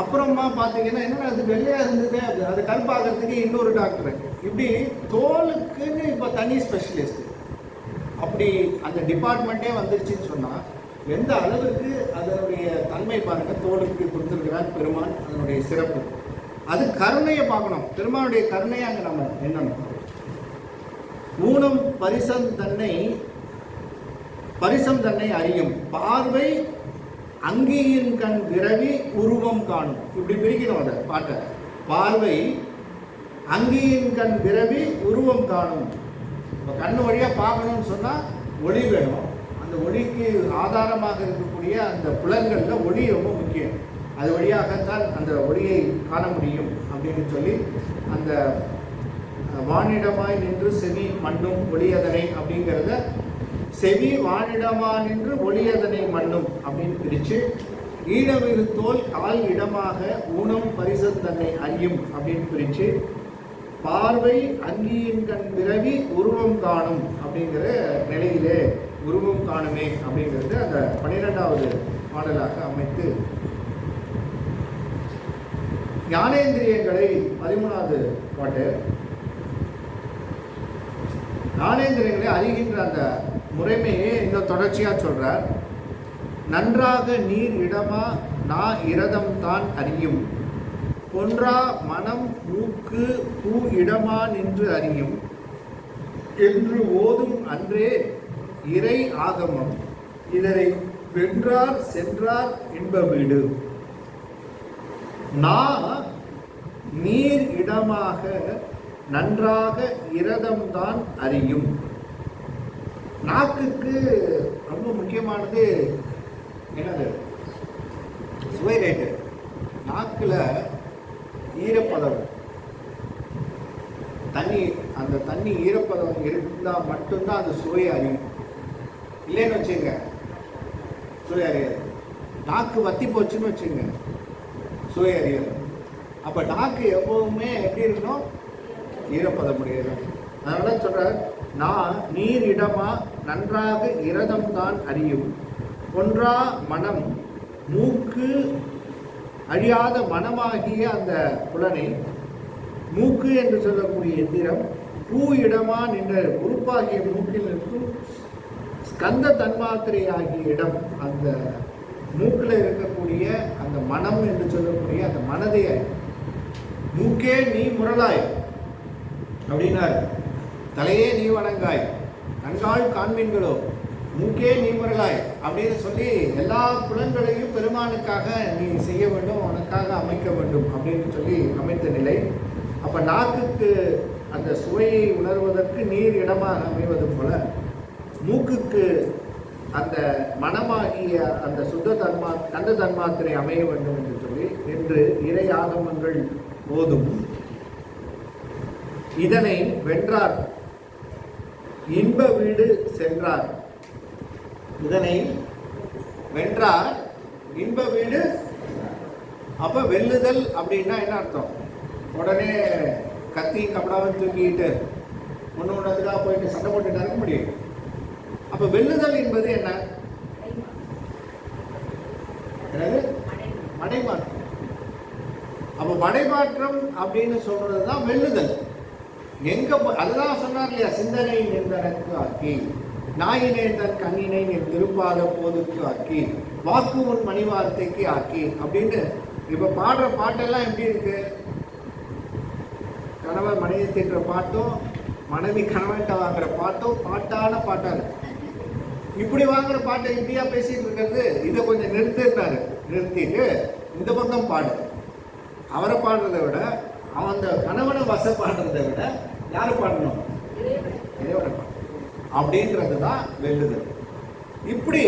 அப்புறமா பார்த்தீங்கன்னா என்னன்னா அது வெள்ளையா இருந்தது, அது கருப்பாகிறதுக்கு இன்னொரு டாக்டர். இப்படி தோலுக்குன்னு இப்போ தனி ஸ்பெஷலிஸ்ட். அப்படி அந்த டிபார்ட்மெண்ட்டே வந்துருச்சுன்னு சொன்னால் எந்த அளவுக்கு அதனுடைய தன்மை பாருங்க. தோலுக்கு கொடுத்துருக்கிறார் பெருமான், அதனுடைய சிறப்பு. அது கருணையை பார்க்கணும். பெருமானுடைய கருணையை அங்கே நம்ம எண்ணணும். ஊனம் பரிசம் தன்னை அறியும் பார்வை அங்கியின் கண் விரவி உருவம் காணும். இப்படி பிரிக்கணும் அதை பாட்டை. பார்வை அங்கியின் கண் விரவி உருவம் காணும். இப்போ கண்ணு வழியாக பார்க்கணும்னு சொன்னால் ஒளி வேணும். அந்த ஒளிக்கு ஆதாரமாக இருக்கக்கூடிய அந்த புலன்களில் ஒளி ரொம்ப முக்கியம். அது வழியாகத்தான் அந்த ஒளியை காண முடியும் அப்படின்னு சொல்லி அந்த வானிடமாய் நின்று செவி மண்ணும் ஒளியதனை அப்படிங்கிறத செவி வானிடமா நின்று ஒளியதனை மண்ணும் அப்படின்னு பிரித்து, ஈழமிகு தோல் கால் இடமாக ஊனம் பரிசம் தன்னை அறியும் அப்படின்னு பிரித்து, பார்வை அங்கியின் கண் விரவி உருவம் காணும் அப்படிங்கிற நிலையிலே உருவம் காணுமே அப்படிங்கிறது அந்த 12வது பாடலாக அமைத்து, ஞானேந்திரியங்களை 13வது பாட்டு, ஞானேந்திரியங்களை அறிகின்ற அந்த முறைமையே இன்னும் தொடர்ச்சியாக சொல்றார். நன்றாக நீர் இடமா நா இரதம் தான் அறியும், பொன்றா மனம் மூக்கு பூ இடமா நின்று அறியும் என்று ஓதும் அன்றே இறை ஆகமம், இதனை வென்றார் சென்றார் இன்ப வீடு. நீர் இடமாக நன்றாக இரதம்தான் அறியும். நாக்குக்கு ரொம்ப முக்கியமானது என்னது? சுவை ரேட்டு. நாக்கில் ஈரப்பதம், அந்த தண்ணி ஈரப்பதம் இருந்தால் மட்டும்தான் அது சுவை அறியும். இல்லைன்னு வச்சுங்க சுவை அறியாது. நாக்கு வத்தி போச்சுன்னு வச்சுங்க சுவை அறியாது. அப்போ நாக்கு எப்பவுமே எப்படி இருக்கணும்? ஈரப்பதம் முடியாது. அதனால சொல்ற, நான் நீர் இடமா நன்றாக இரதம் தான் அறியும், ஒன்றா மனம், மூக்கு அழியாத மனமாகிய அந்த புலனை, மூக்கு என்று சொல்லக்கூடிய எந்திரம், பூ இடமா நின்ற உறுப்பாகிய மூக்கில் இருக்கும் ஸ்கந்த தன்மாத்திரை ஆகிய இடம், அந்த மூக்கில் இருக்கக்கூடிய அந்த மனம் என்று சொல்லக்கூடிய அந்த மனதை, மூக்கே நீ முரளாய் அப்படின்னார். தலையே நீ வணங்காய், கண்காள் காண்மீன்களோ, மூக்கே நீ முரளாய் அப்படின்னு சொல்லி எல்லா புலன்களையும் பெருமானுக்காக நீ செய்ய வேண்டும், உனக்காக அமைக்க வேண்டும் அப்படின்னு சொல்லி அமைத்த நிலை. அப்போ நாக்குக்கு அந்த சுவையை உணர்வதற்கு நீர் இடமாக அமைவது போல, மூக்குக்கு அந்த மனமாகிய அந்த சுத்த கந்த தன்மாத்திரை அமைய வேண்டும் என்று சொல்லி என்று இறை ஆகமங்கள் போதும். இதனை வென்றார், இன்ப வீடு சென்றார். இதனை வென்றார், இன்ப வீடு. அப்ப வெல்லுதல் அப்படின்னா என்ன அர்த்தம்? உடனே கத்தி கப்படாவும் தூக்கிட்டு ஒன்றுக்காக போயிட்டு சண்டை போட்டு இருக்க முடியும். அப்ப வெல்லுதல் என்பது என்ன? மடைமாற்றம். அப்ப மடைமாற்றம் அப்படின்னு சொல்றதுதான் வெல்லுதல். எங்க அதுதான் சொன்னார் இல்லையா, சிந்தனை நின்றனக்கு ஆக்கி, நாயினை தன் கண்ணினை என் திருப்பாத போதுக்கு ஆக்கி, வாக்கு உன் மணி வார்த்தைக்கு ஆக்கி அப்படின்னு. இப்ப பாடுற பாட்டெல்லாம் எப்படி இருக்கு? கணவன் மனைவி திட்டுற பாட்டும், மனைவி கணவன்கிட்ட வாங்குற பாட்டும் பாட்டான பாட்டா இருக்கு. இப்படி வாங்குற பாட்டை இப்படியா பேசிட்டு இருக்கிறது? இதை கொஞ்சம் நிறுத்திட்டாரு. நிறுத்திட்டு இந்த பக்கம் பாடு. அவரை பாடுறதை விட, அவன் அந்த கணவனை வச பாடுறதை விட யாரு பாடணும்? இறைவனை பாடணும் அப்படின்றது தான் வெல்லுதல். இப்படி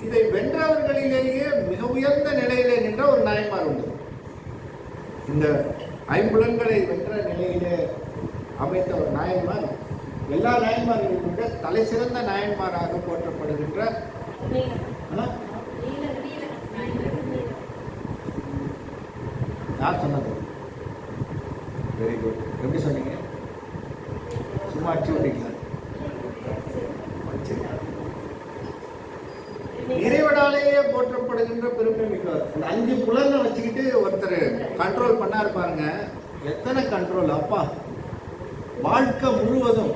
இதை வென்றவர்களிலேயே மிக உயர்ந்த நிலையிலே நின்ற ஒரு நாயன்மார் உண்டு. இந்த ஐம்புலன்களை வென்ற நிலையிலே அமைத்த ஒரு நாயன்மார் எல்லா நாயன்மார்களும் விட தலை சிறந்த நாயன்மாராக போற்றப்படுகின்ற யார் சொன்னது? Very good. எப்படி சொன்னீங்க? சும்மா அடிச்சு விட்டீங்களா? இறைவனாலேயே போற்றப்படுகின்ற பெருமை மிக்கவர். இந்த 5 புலனை வச்சுக்கிட்டு ஒருத்தர் கண்ட்ரோல் பண்ணா இருப்பாருங்க. எத்தனை கண்ட்ரோல்! அப்பா வாழ்க்கை முழுவதும்